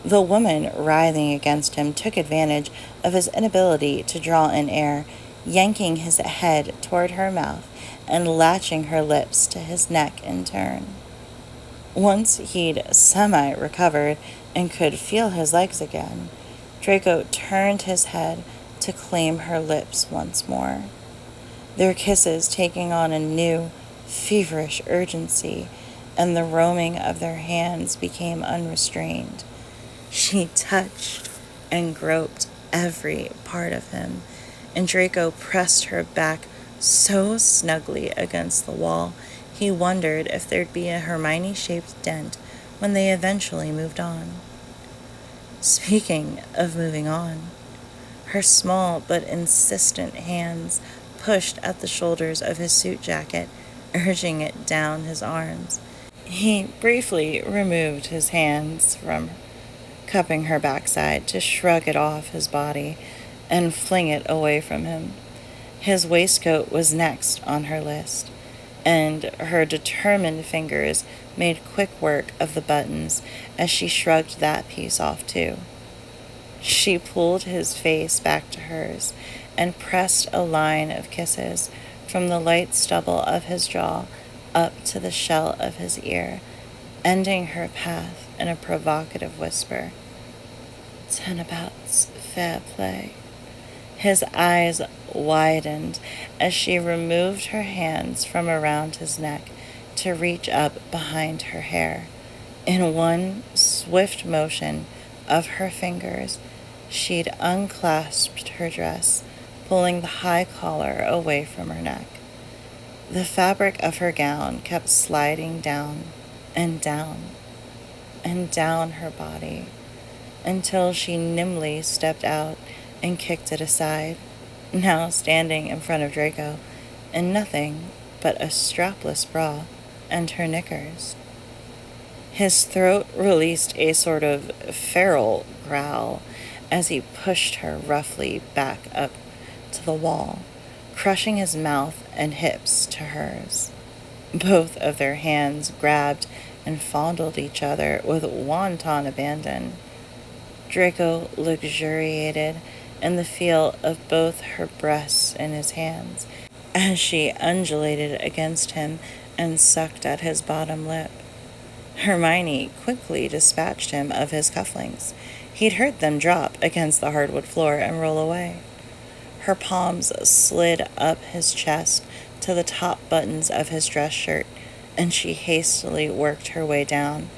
The woman writhing against him took advantage of his inability to draw in air, yanking his head toward her mouth and latching her lips to his neck in turn. Once he'd semi-recovered and could feel his legs again, Draco turned his head to claim her lips once more, their kisses taking on a new, feverish urgency, and the roaming of their hands became unrestrained. She touched and groped every part of him, and Draco pressed her back so snugly against the wall he wondered if there'd be a Hermione-shaped dent when they eventually moved on. Speaking of moving on, her small but insistent hands pushed at the shoulders of his suit jacket, urging it down his arms. He briefly removed his hands from cupping her backside to shrug it off his body and fling it away from him. His waistcoat was next on her list, and her determined fingers made quick work of the buttons as she shrugged that piece off too. She pulled his face back to hers and pressed a line of kisses from the light stubble of his jaw up to the shell of his ear, ending her path in a provocative whisper. "Tenabouts, fair play." His eyes widened as she removed her hands from around his neck to reach up behind her hair. In one swift motion of her fingers, she'd unclasped her dress, pulling the high collar away from her neck. The fabric of her gown kept sliding down and down and down her body until she nimbly stepped out and kicked it aside, now standing in front of Draco in nothing but a strapless bra and her knickers. His throat released a sort of feral growl as he pushed her roughly back up to the wall, crushing his mouth and hips to hers. Both of their hands grabbed and fondled each other with wanton abandon. Draco luxuriated in the feel of both her breasts in his hands as she undulated against him and sucked at his bottom lip. Hermione quickly dispatched him of his cufflinks. He'd heard them drop against the hardwood floor and roll away. Her palms slid up his chest to the top buttons of his dress shirt, and she hastily worked her way down,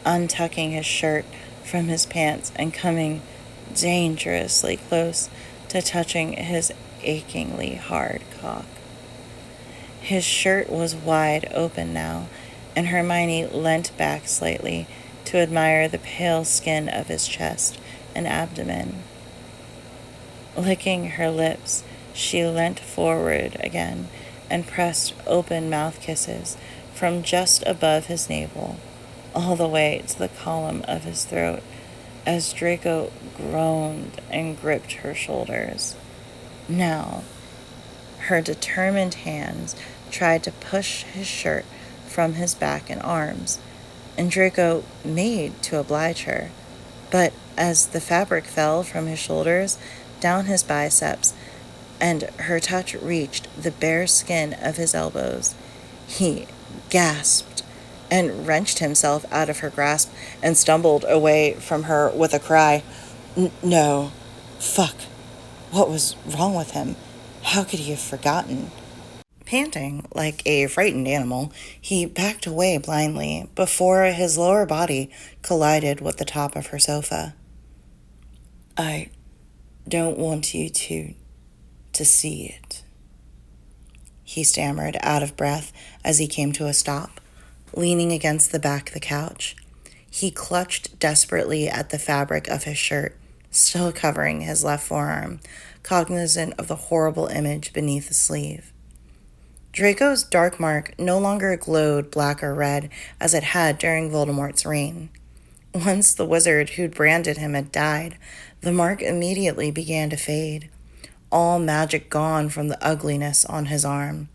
untucking his shirt from his pants and coming dangerously close to touching his achingly hard cock. His shirt was wide open now, and Hermione leant back slightly to admire the pale skin of his chest and abdomen. Licking her lips, she leant forward again and pressed open mouth kisses from just above his navel all the way to the column of his throat as Draco groaned and gripped her shoulders. Now, her determined hands tried to push his shirt from his back and arms, and Draco made to oblige her. But as the fabric fell from his shoulders down his biceps, and her touch reached the bare skin of his elbows, he gasped and wrenched himself out of her grasp and stumbled away from her with a cry. No. Fuck. What was wrong with him? How could he have forgotten? Panting like a frightened animal, he backed away blindly before his lower body collided with the top of her sofa. I don't want you to see it, he stammered, out of breath as he came to a stop, leaning against the back of the couch. He clutched desperately at the fabric of his shirt, still covering his left forearm, cognizant of the horrible image beneath the sleeve. Draco's dark mark no longer glowed black or red as it had during Voldemort's reign. Once the wizard who'd branded him had died, the mark immediately began to fade, all magic gone from the ugliness on his arm.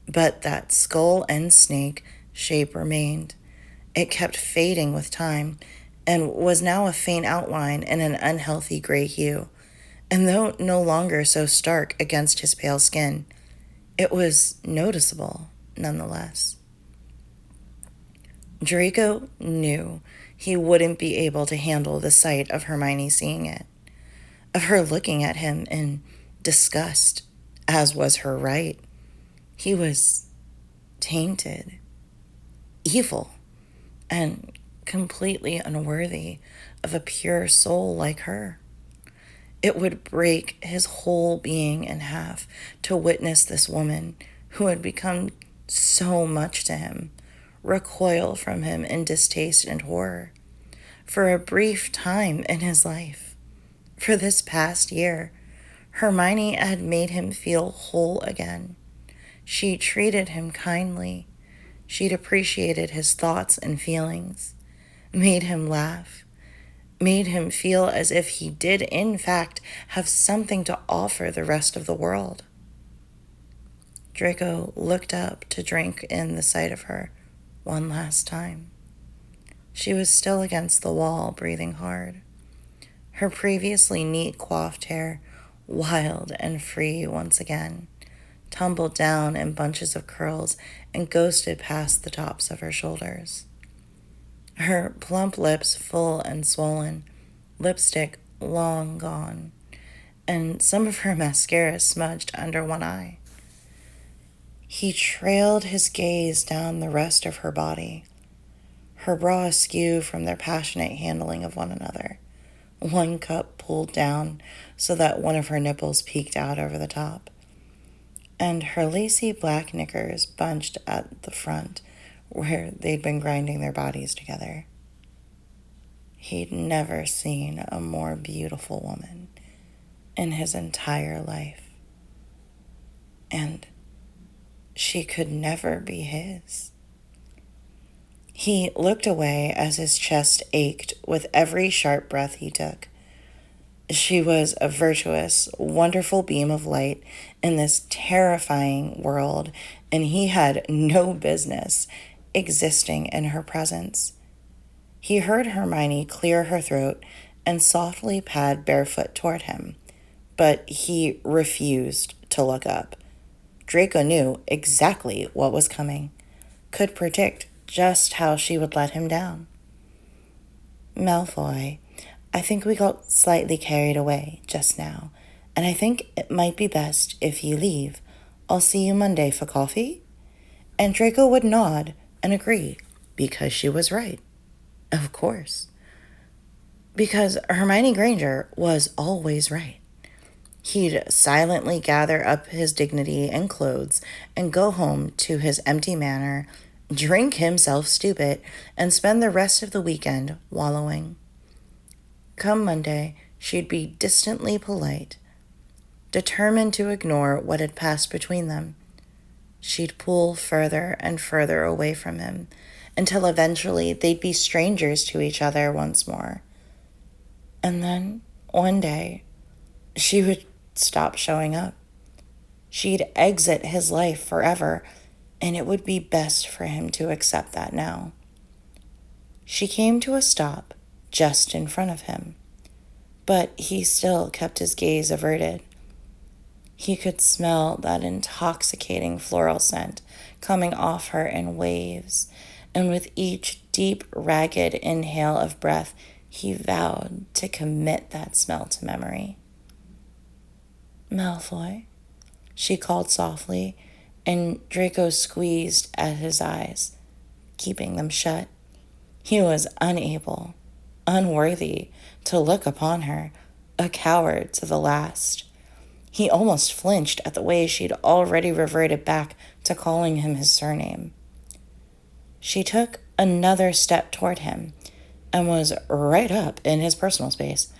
But that skull and snake shape remained. It kept fading with time and was now a faint outline in an unhealthy gray hue, and though no longer so stark against his pale skin, it was noticeable nonetheless. Draco knew he wouldn't be able to handle the sight of Hermione seeing it, of her looking at him in disgust, as was her right. He was tainted, evil, and completely unworthy of a pure soul like her. It would break his whole being in half to witness this woman, who had become so much to him, recoil from him in distaste and horror. For a brief time in his life, for this past year, Hermione had made him feel whole again. She treated him kindly. She'd appreciated his thoughts and feelings, made him laugh, made him feel as if he did in fact have something to offer the rest of the world. Draco looked up to drink in the sight of her one last time. She was still against the wall, breathing hard. Her previously neat coiffed hair, wild and free once again, tumbled down in bunches of curls and ghosted past the tops of her shoulders. Her plump lips full and swollen, lipstick long gone, and some of her mascara smudged under one eye. He trailed his gaze down the rest of her body, her bra askew from their passionate handling of one another, one cup pulled down so that one of her nipples peeked out over the top, and her lacy black knickers bunched at the front where they'd been grinding their bodies together. He'd never seen a more beautiful woman in his entire life, and she could never be his. He looked away as his chest ached with every sharp breath he took. She was a virtuous, wonderful beam of light in this terrifying world, and he had no business existing in her presence. He heard Hermione clear her throat and softly pad barefoot toward him, but he refused to look up. Draco knew exactly what was coming, could predict just how she would let him down. Malfoy, I think we got slightly carried away just now, and I think it might be best if you leave. I'll see you Monday for coffee? And Draco would nod and agree, because she was right. Of course. Because Hermione Granger was always right. He'd silently gather up his dignity and clothes and go home to his empty manor, drink himself stupid, and spend the rest of the weekend wallowing. Come Monday, she'd be distantly polite, determined to ignore what had passed between them. She'd pull further and further away from him, until eventually they'd be strangers to each other once more. And then, one day, she would stop showing up. She'd exit his life forever, and it would be best for him to accept that now. She came to a stop just in front of him, but he still kept his gaze averted. He could smell that intoxicating floral scent coming off her in waves, and with each deep, ragged inhale of breath, he vowed to commit that smell to memory. Malfoy, she called softly, and Draco squeezed at his eyes, keeping them shut. He was unable, unworthy to look upon her, a coward to the last. He almost flinched at the way she'd already reverted back to calling him his surname. She took another step toward him and was right up in his personal space.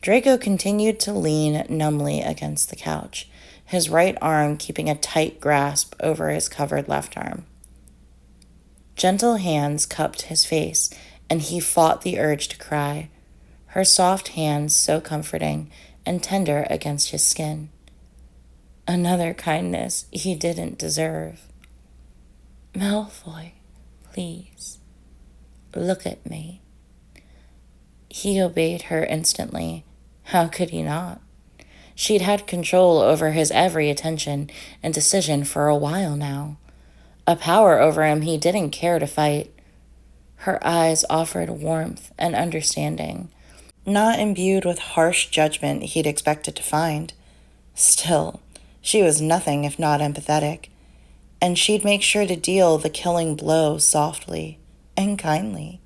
Draco continued to lean numbly against the couch, his right arm keeping a tight grasp over his covered left arm. Gentle hands cupped his face, and he fought the urge to cry, her soft hands so comforting and tender against his skin. Another kindness he didn't deserve. Malfoy, please, look at me. He obeyed her instantly. How could he not? She'd had control over his every attention and decision for a while now. A power over him he didn't care to fight. Her eyes offered warmth and understanding, not imbued with harsh judgment he'd expected to find. Still, she was nothing if not empathetic, and she'd make sure to deal the killing blow softly and kindly.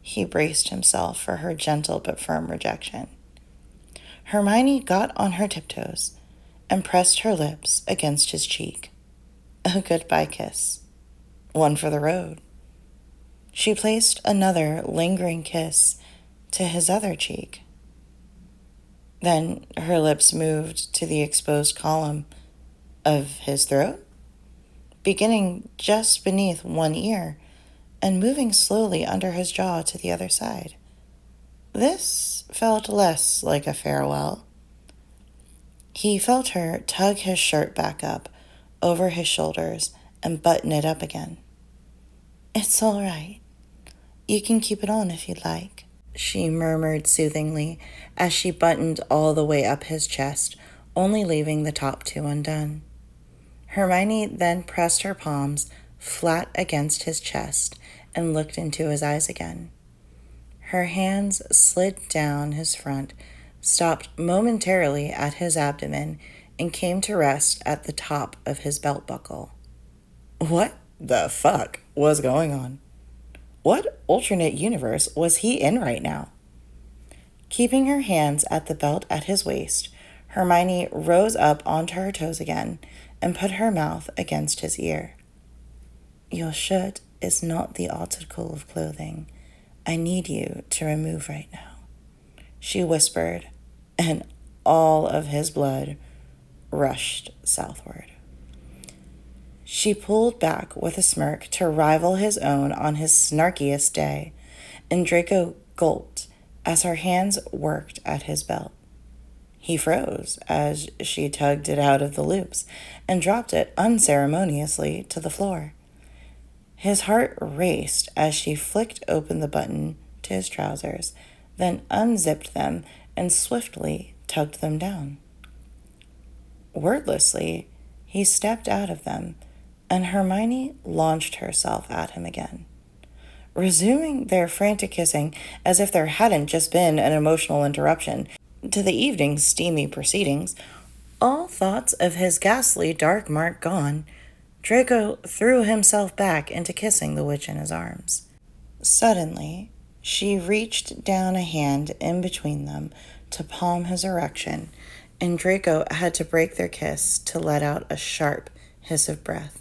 He braced himself for her gentle but firm rejection. Hermione got on her tiptoes and pressed her lips against his cheek. A goodbye kiss. One for the road. She placed another lingering kiss to his other cheek. Then her lips moved to the exposed column of his throat, beginning just beneath one ear and moving slowly under his jaw to the other side. This felt less like a farewell. He felt her tug his shirt back up over his shoulders and button it up again. It's all right. You can keep it on if you'd like, she murmured soothingly as she buttoned all the way up his chest, only leaving the top two undone. Hermione then pressed her palms flat against his chest and looked into his eyes again. Her hands slid down his front, stopped momentarily at his abdomen, and came to rest at the top of his belt buckle. What the fuck was going on? What alternate universe was he in right now? Keeping her hands at the belt at his waist, Hermione rose up onto her toes again and put her mouth against his ear. Your shirt is not the article of clothing I need you to remove right now, she whispered, and all of his blood rushed southward. She pulled back with a smirk to rival his own on his snarkiest day, and Draco gulped as her hands worked at his belt. He froze as she tugged it out of the loops and dropped it unceremoniously to the floor. His heart raced as she flicked open the button to his trousers, then unzipped them and swiftly tugged them down. Wordlessly, he stepped out of them, and Hermione launched herself at him again. Resuming their frantic kissing as if there hadn't just been an emotional interruption to the evening's steamy proceedings, all thoughts of his ghastly dark mark gone, Draco threw himself back into kissing the witch in his arms. Suddenly, she reached down a hand in between them to palm his erection, and Draco had to break their kiss to let out a sharp hiss of breath.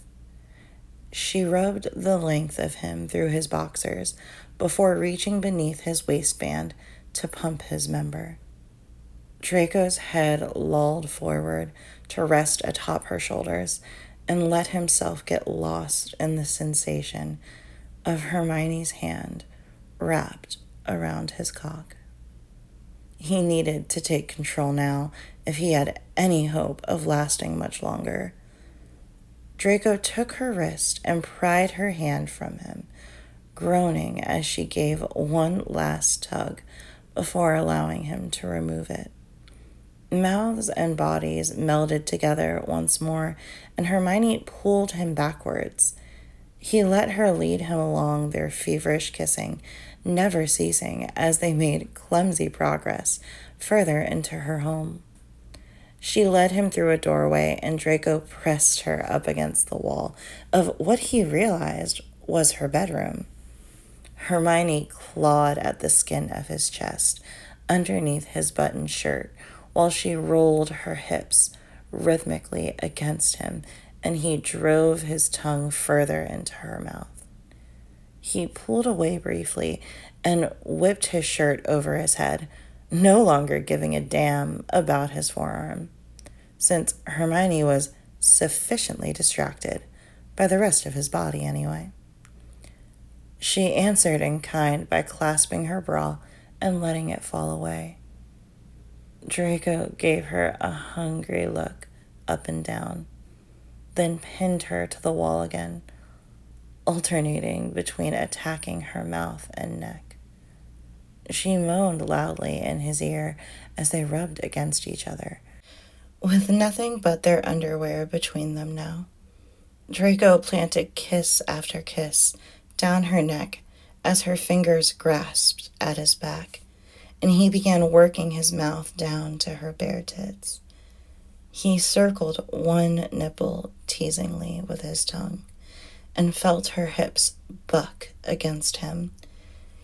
She rubbed the length of him through his boxers before reaching beneath his waistband to pump his member. Draco's head lolled forward to rest atop her shoulders and let himself get lost in the sensation of Hermione's hand wrapped around his cock. He needed to take control now if he had any hope of lasting much longer. Draco took her wrist and pried her hand from him, groaning as she gave one last tug before allowing him to remove it. Mouths and bodies melded together once more, and Hermione pulled him backwards. He let her lead him along their feverish kissing, never ceasing as they made clumsy progress further into her home. She led him through a doorway, and Draco pressed her up against the wall of what he realized was her bedroom. Hermione clawed at the skin of his chest underneath his buttoned shirt while she rolled her hips rhythmically against him, and he drove his tongue further into her mouth. He pulled away briefly and whipped his shirt over his head, no longer giving a damn about his forearm, since Hermione was sufficiently distracted by the rest of his body anyway. She answered in kind by clasping her bra and letting it fall away. Draco gave her a hungry look up and down, then pinned her to the wall again, alternating between attacking her mouth and neck. She moaned loudly in his ear as they rubbed against each other, with nothing but their underwear between them now. Draco planted kiss after kiss down her neck as her fingers grasped at his back, and he began working his mouth down to her bare tits. He circled one nipple teasingly with his tongue and felt her hips buck against him.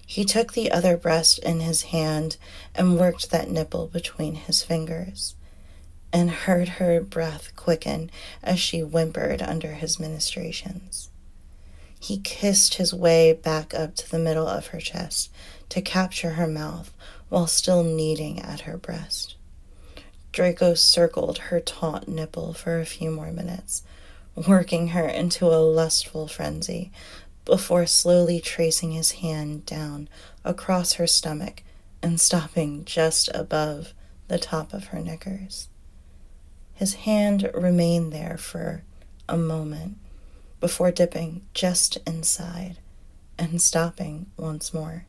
He took the other breast in his hand and worked that nipple between his fingers, and heard her breath quicken as she whimpered under his ministrations. He kissed his way back up to the middle of her chest to capture her mouth while still kneading at her breast. Draco circled her taut nipple for a few more minutes, working her into a lustful frenzy, before slowly tracing his hand down across her stomach and stopping just above the top of her knickers. His hand remained there for a moment before dipping just inside and stopping once more.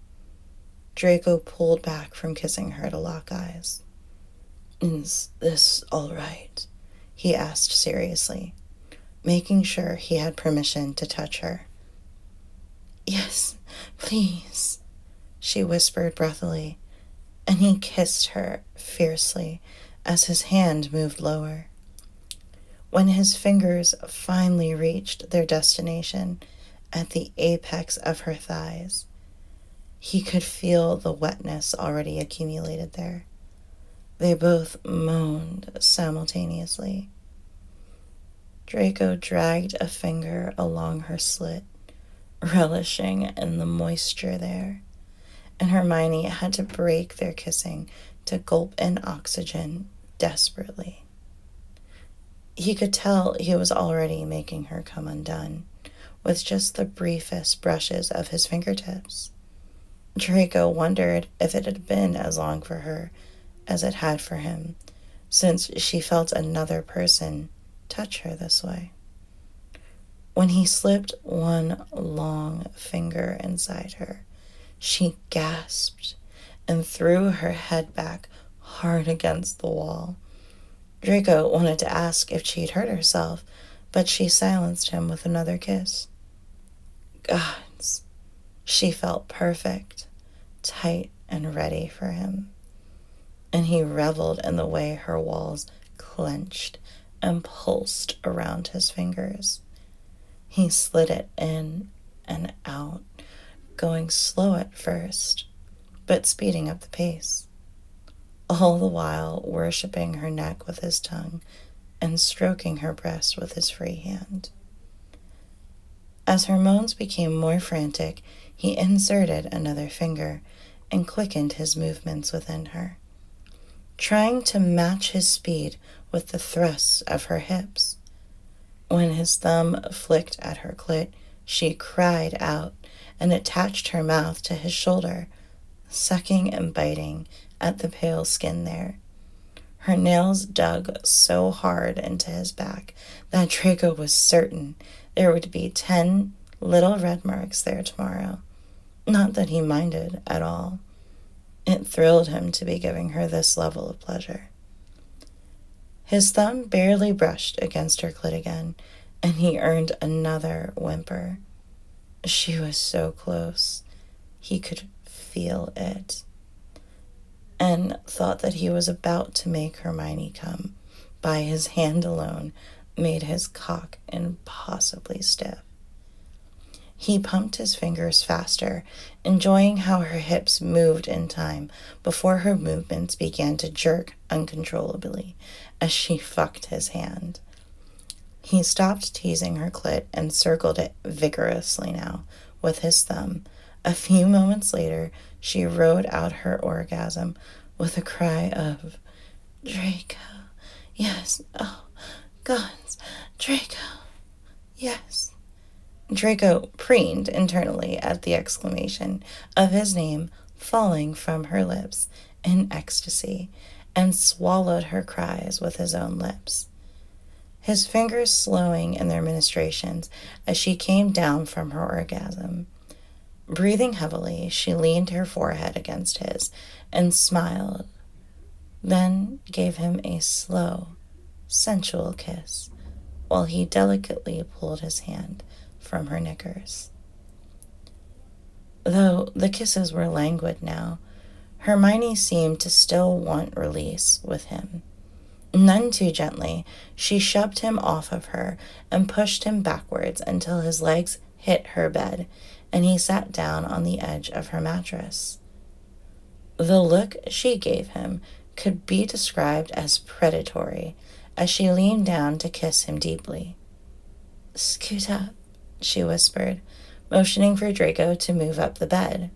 Draco pulled back from kissing her to lock eyes. "Is this all right?" he asked seriously, making sure he had permission to touch her. "Yes, please," she whispered breathily, and he kissed her fiercely as his hand moved lower. When his fingers finally reached their destination at the apex of her thighs, he could feel the wetness already accumulated there. They both moaned simultaneously. Draco dragged a finger along her slit, relishing in the moisture there, and Hermione had to break their kissing to gulp in oxygen desperately. He could tell he was already making her come undone, with just the briefest brushes of his fingertips. Draco wondered if it had been as long for her as it had for him, since she felt another person touch her this way. When he slipped one long finger inside her, she gasped and threw her head back hard against the wall. Draco wanted to ask if she'd hurt herself, but she silenced him with another kiss. Gods, she felt perfect, tight and ready for him. And he reveled in the way her walls clenched and pulsed around his fingers. He slid it in and out, going slow at first, but speeding up the pace, all the while worshipping her neck with his tongue and stroking her breast with his free hand. As her moans became more frantic, he inserted another finger and quickened his movements within her, trying to match his speed with the thrusts of her hips. When his thumb flicked at her clit, she cried out and attached her mouth to his shoulder, sucking and biting at the pale skin there. Her nails dug so hard into his back that Draco was certain there would be 10 little red marks there tomorrow. Not that he minded at all. It thrilled him to be giving her this level of pleasure. His thumb barely brushed against her clit again, and he earned another whimper. She was so close. He could feel it, and thought that he was about to make Hermione come by his hand alone made his cock impossibly stiff. He pumped his fingers faster, enjoying how her hips moved in time before her movements began to jerk uncontrollably as she fucked his hand. He stopped teasing her clit and circled it vigorously now with his thumb. A few moments later, she rode out her orgasm with a cry of, "Draco, yes, oh, gods, Draco, yes." Draco preened internally at the exclamation of his name falling from her lips in ecstasy, and swallowed her cries with his own lips, his fingers slowing in their ministrations as she came down from her orgasm. Breathing heavily, she leaned her forehead against his and smiled, then gave him a slow, sensual kiss while he delicately pulled his hand from her knickers. Though the kisses were languid now, Hermione seemed to still want release with him. None too gently, she shoved him off of her and pushed him backwards until his legs hit her bed, and he sat down on the edge of her mattress. The look she gave him could be described as predatory as she leaned down to kiss him deeply. "Scoot up," she whispered, motioning for Draco to move up the bed.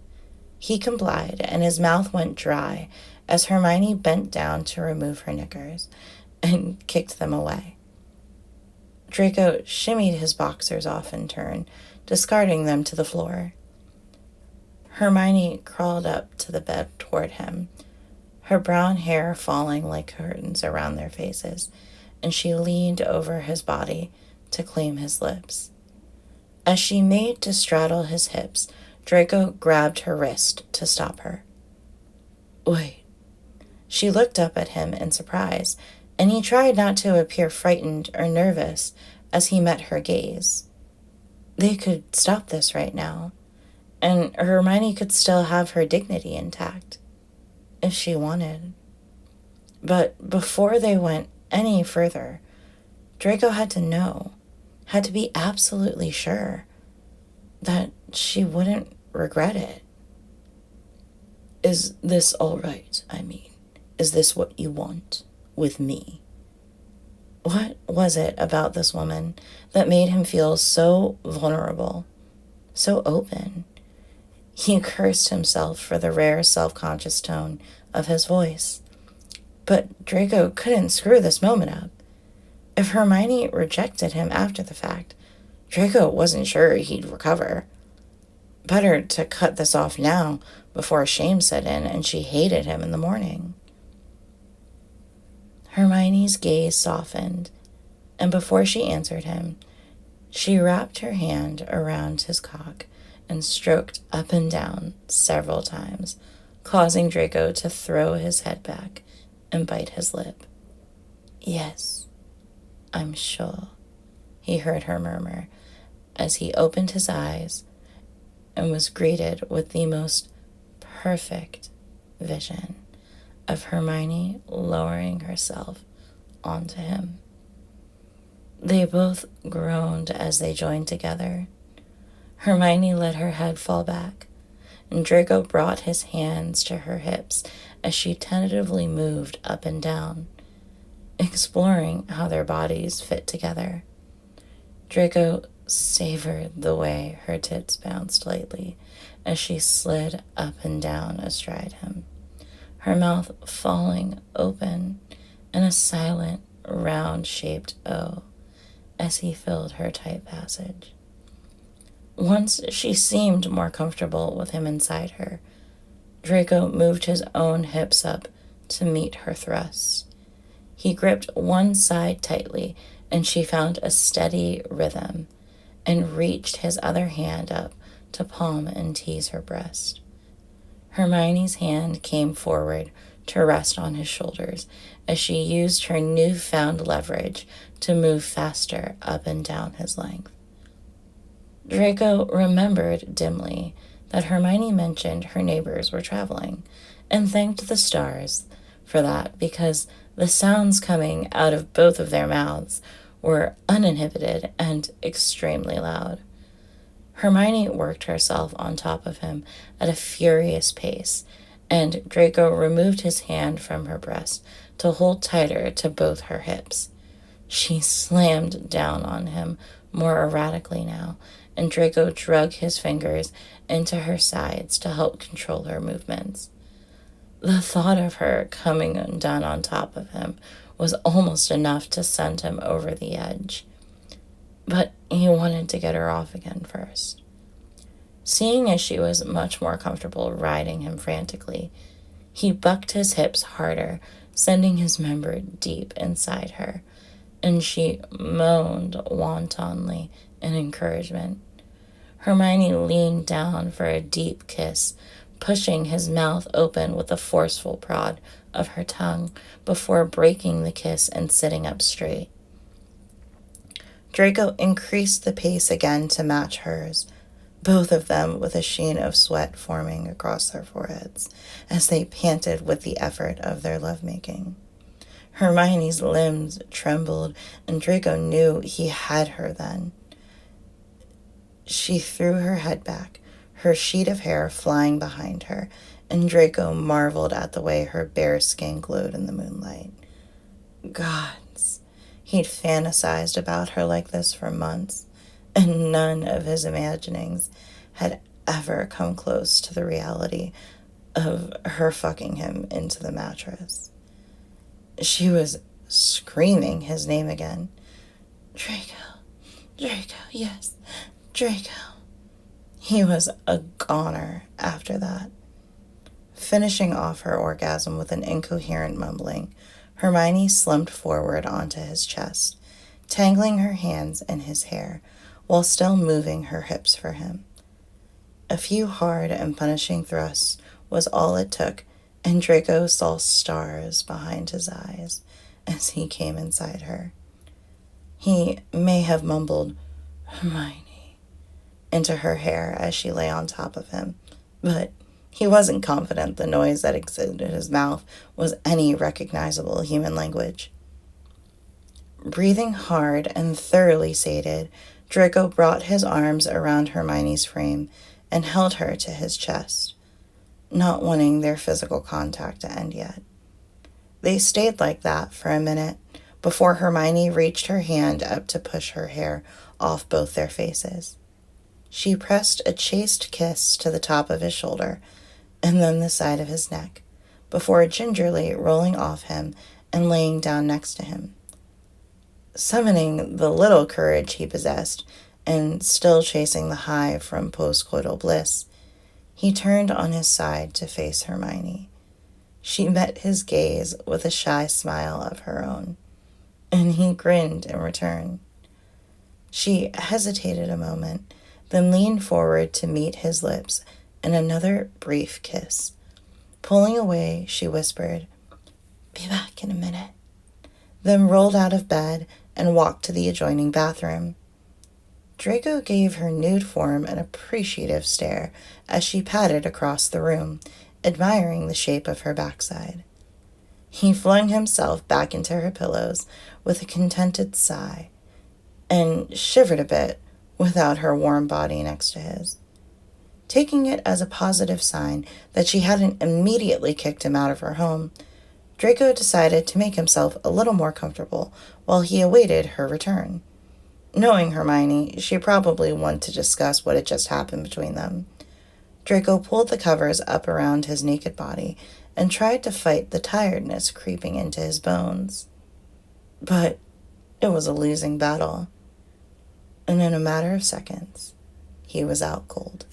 He complied, and his mouth went dry as Hermione bent down to remove her knickers and kicked them away. Draco shimmied his boxers off in turn, discarding them to the floor. Hermione crawled up to the bed toward him, her brown hair falling like curtains around their faces, and she leaned over his body to claim his lips. As she made to straddle his hips, Draco grabbed her wrist to stop her. "Wait." She looked up at him in surprise, and he tried not to appear frightened or nervous as he met her gaze. They could stop this right now, and Hermione could still have her dignity intact, if she wanted. But before they went any further, Draco had to know, had to be absolutely sure that she wouldn't regret it. "Is this all right? I mean, is this what you want with me?" What was it about this woman that made him feel so vulnerable, so open? He cursed himself for the rare self-conscious tone of his voice. But Draco couldn't screw this moment up. If Hermione rejected him after the fact, Draco wasn't sure he'd recover. Better to cut this off now before shame set in and she hated him in the morning. Hermione's gaze softened, and before she answered him, she wrapped her hand around his cock and stroked up and down several times, causing Draco to throw his head back and bite his lip. "Yes, I'm sure," he heard her murmur as he opened his eyes and was greeted with the most perfect vision of Hermione lowering herself onto him. They both groaned as they joined together. Hermione let her head fall back, and Draco brought his hands to her hips as she tentatively moved up and down, exploring how their bodies fit together. Draco savored the way her tits bounced lightly as she slid up and down astride him, her mouth falling open in a silent, round-shaped O as he filled her tight passage. Once she seemed more comfortable with him inside her, Draco moved his own hips up to meet her thrusts. He gripped one side tightly, and she found a steady rhythm and reached his other hand up to palm and tease her breast. Hermione's hand came forward to rest on his shoulders as she used her newfound leverage to move faster up and down his length. Draco remembered dimly that Hermione mentioned her neighbors were traveling, and thanked the stars for that because the sounds coming out of both of their mouths were uninhibited and extremely loud. Hermione worked herself on top of him at a furious pace, and Draco removed his hand from her breast to hold tighter to both her hips. She slammed down on him more erratically now, and Draco drug his fingers into her sides to help control her movements. The thought of her coming undone on top of him was almost enough to send him over the edge. But he wanted to get her off again first. Seeing as she was much more comfortable riding him frantically, he bucked his hips harder, sending his member deep inside her, and she moaned wantonly in encouragement. Hermione leaned down for a deep kiss, pushing his mouth open with a forceful prod of her tongue before breaking the kiss and sitting up straight. Draco increased the pace again to match hers, both of them with a sheen of sweat forming across their foreheads as they panted with the effort of their lovemaking. Hermione's limbs trembled, and Draco knew he had her then. She threw her head back, her sheet of hair flying behind her, and Draco marveled at the way her bare skin glowed in the moonlight. Gods, he'd fantasized about her like this for months, and none of his imaginings had ever come close to the reality of her fucking him into the mattress. She was screaming his name again. Draco, Draco, yes, Draco. He was a goner after that. Finishing off her orgasm with an incoherent mumbling, Hermione slumped forward onto his chest, tangling her hands in his hair while still moving her hips for him. A few hard and punishing thrusts was all it took, and Draco saw stars behind his eyes as he came inside her. He may have mumbled, "Hermione," into her hair as she lay on top of him, but he wasn't confident the noise that exited his mouth was any recognizable human language. Breathing hard and thoroughly sated, Draco brought his arms around Hermione's frame and held her to his chest, not wanting their physical contact to end yet. They stayed like that for a minute before Hermione reached her hand up to push her hair off both their faces. She pressed a chaste kiss to the top of his shoulder and then the side of his neck, before gingerly rolling off him and laying down next to him. Summoning the little courage he possessed, and still chasing the high from postcoital bliss, he turned on his side to face Hermione. She met his gaze with a shy smile of her own, and he grinned in return. She hesitated a moment, then leaned forward to meet his lips in another brief kiss. Pulling away, she whispered, "Be back in a minute," then rolled out of bed and walked to the adjoining bathroom. Draco gave her nude form an appreciative stare as she padded across the room, admiring the shape of her backside. He flung himself back into her pillows with a contented sigh, and shivered a bit without her warm body next to his. Taking it as a positive sign that she hadn't immediately kicked him out of her home, Draco decided to make himself a little more comfortable while he awaited her return. Knowing Hermione, she probably wanted to discuss what had just happened between them. Draco pulled the covers up around his naked body and tried to fight the tiredness creeping into his bones. But it was a losing battle, and in a matter of seconds, he was out cold.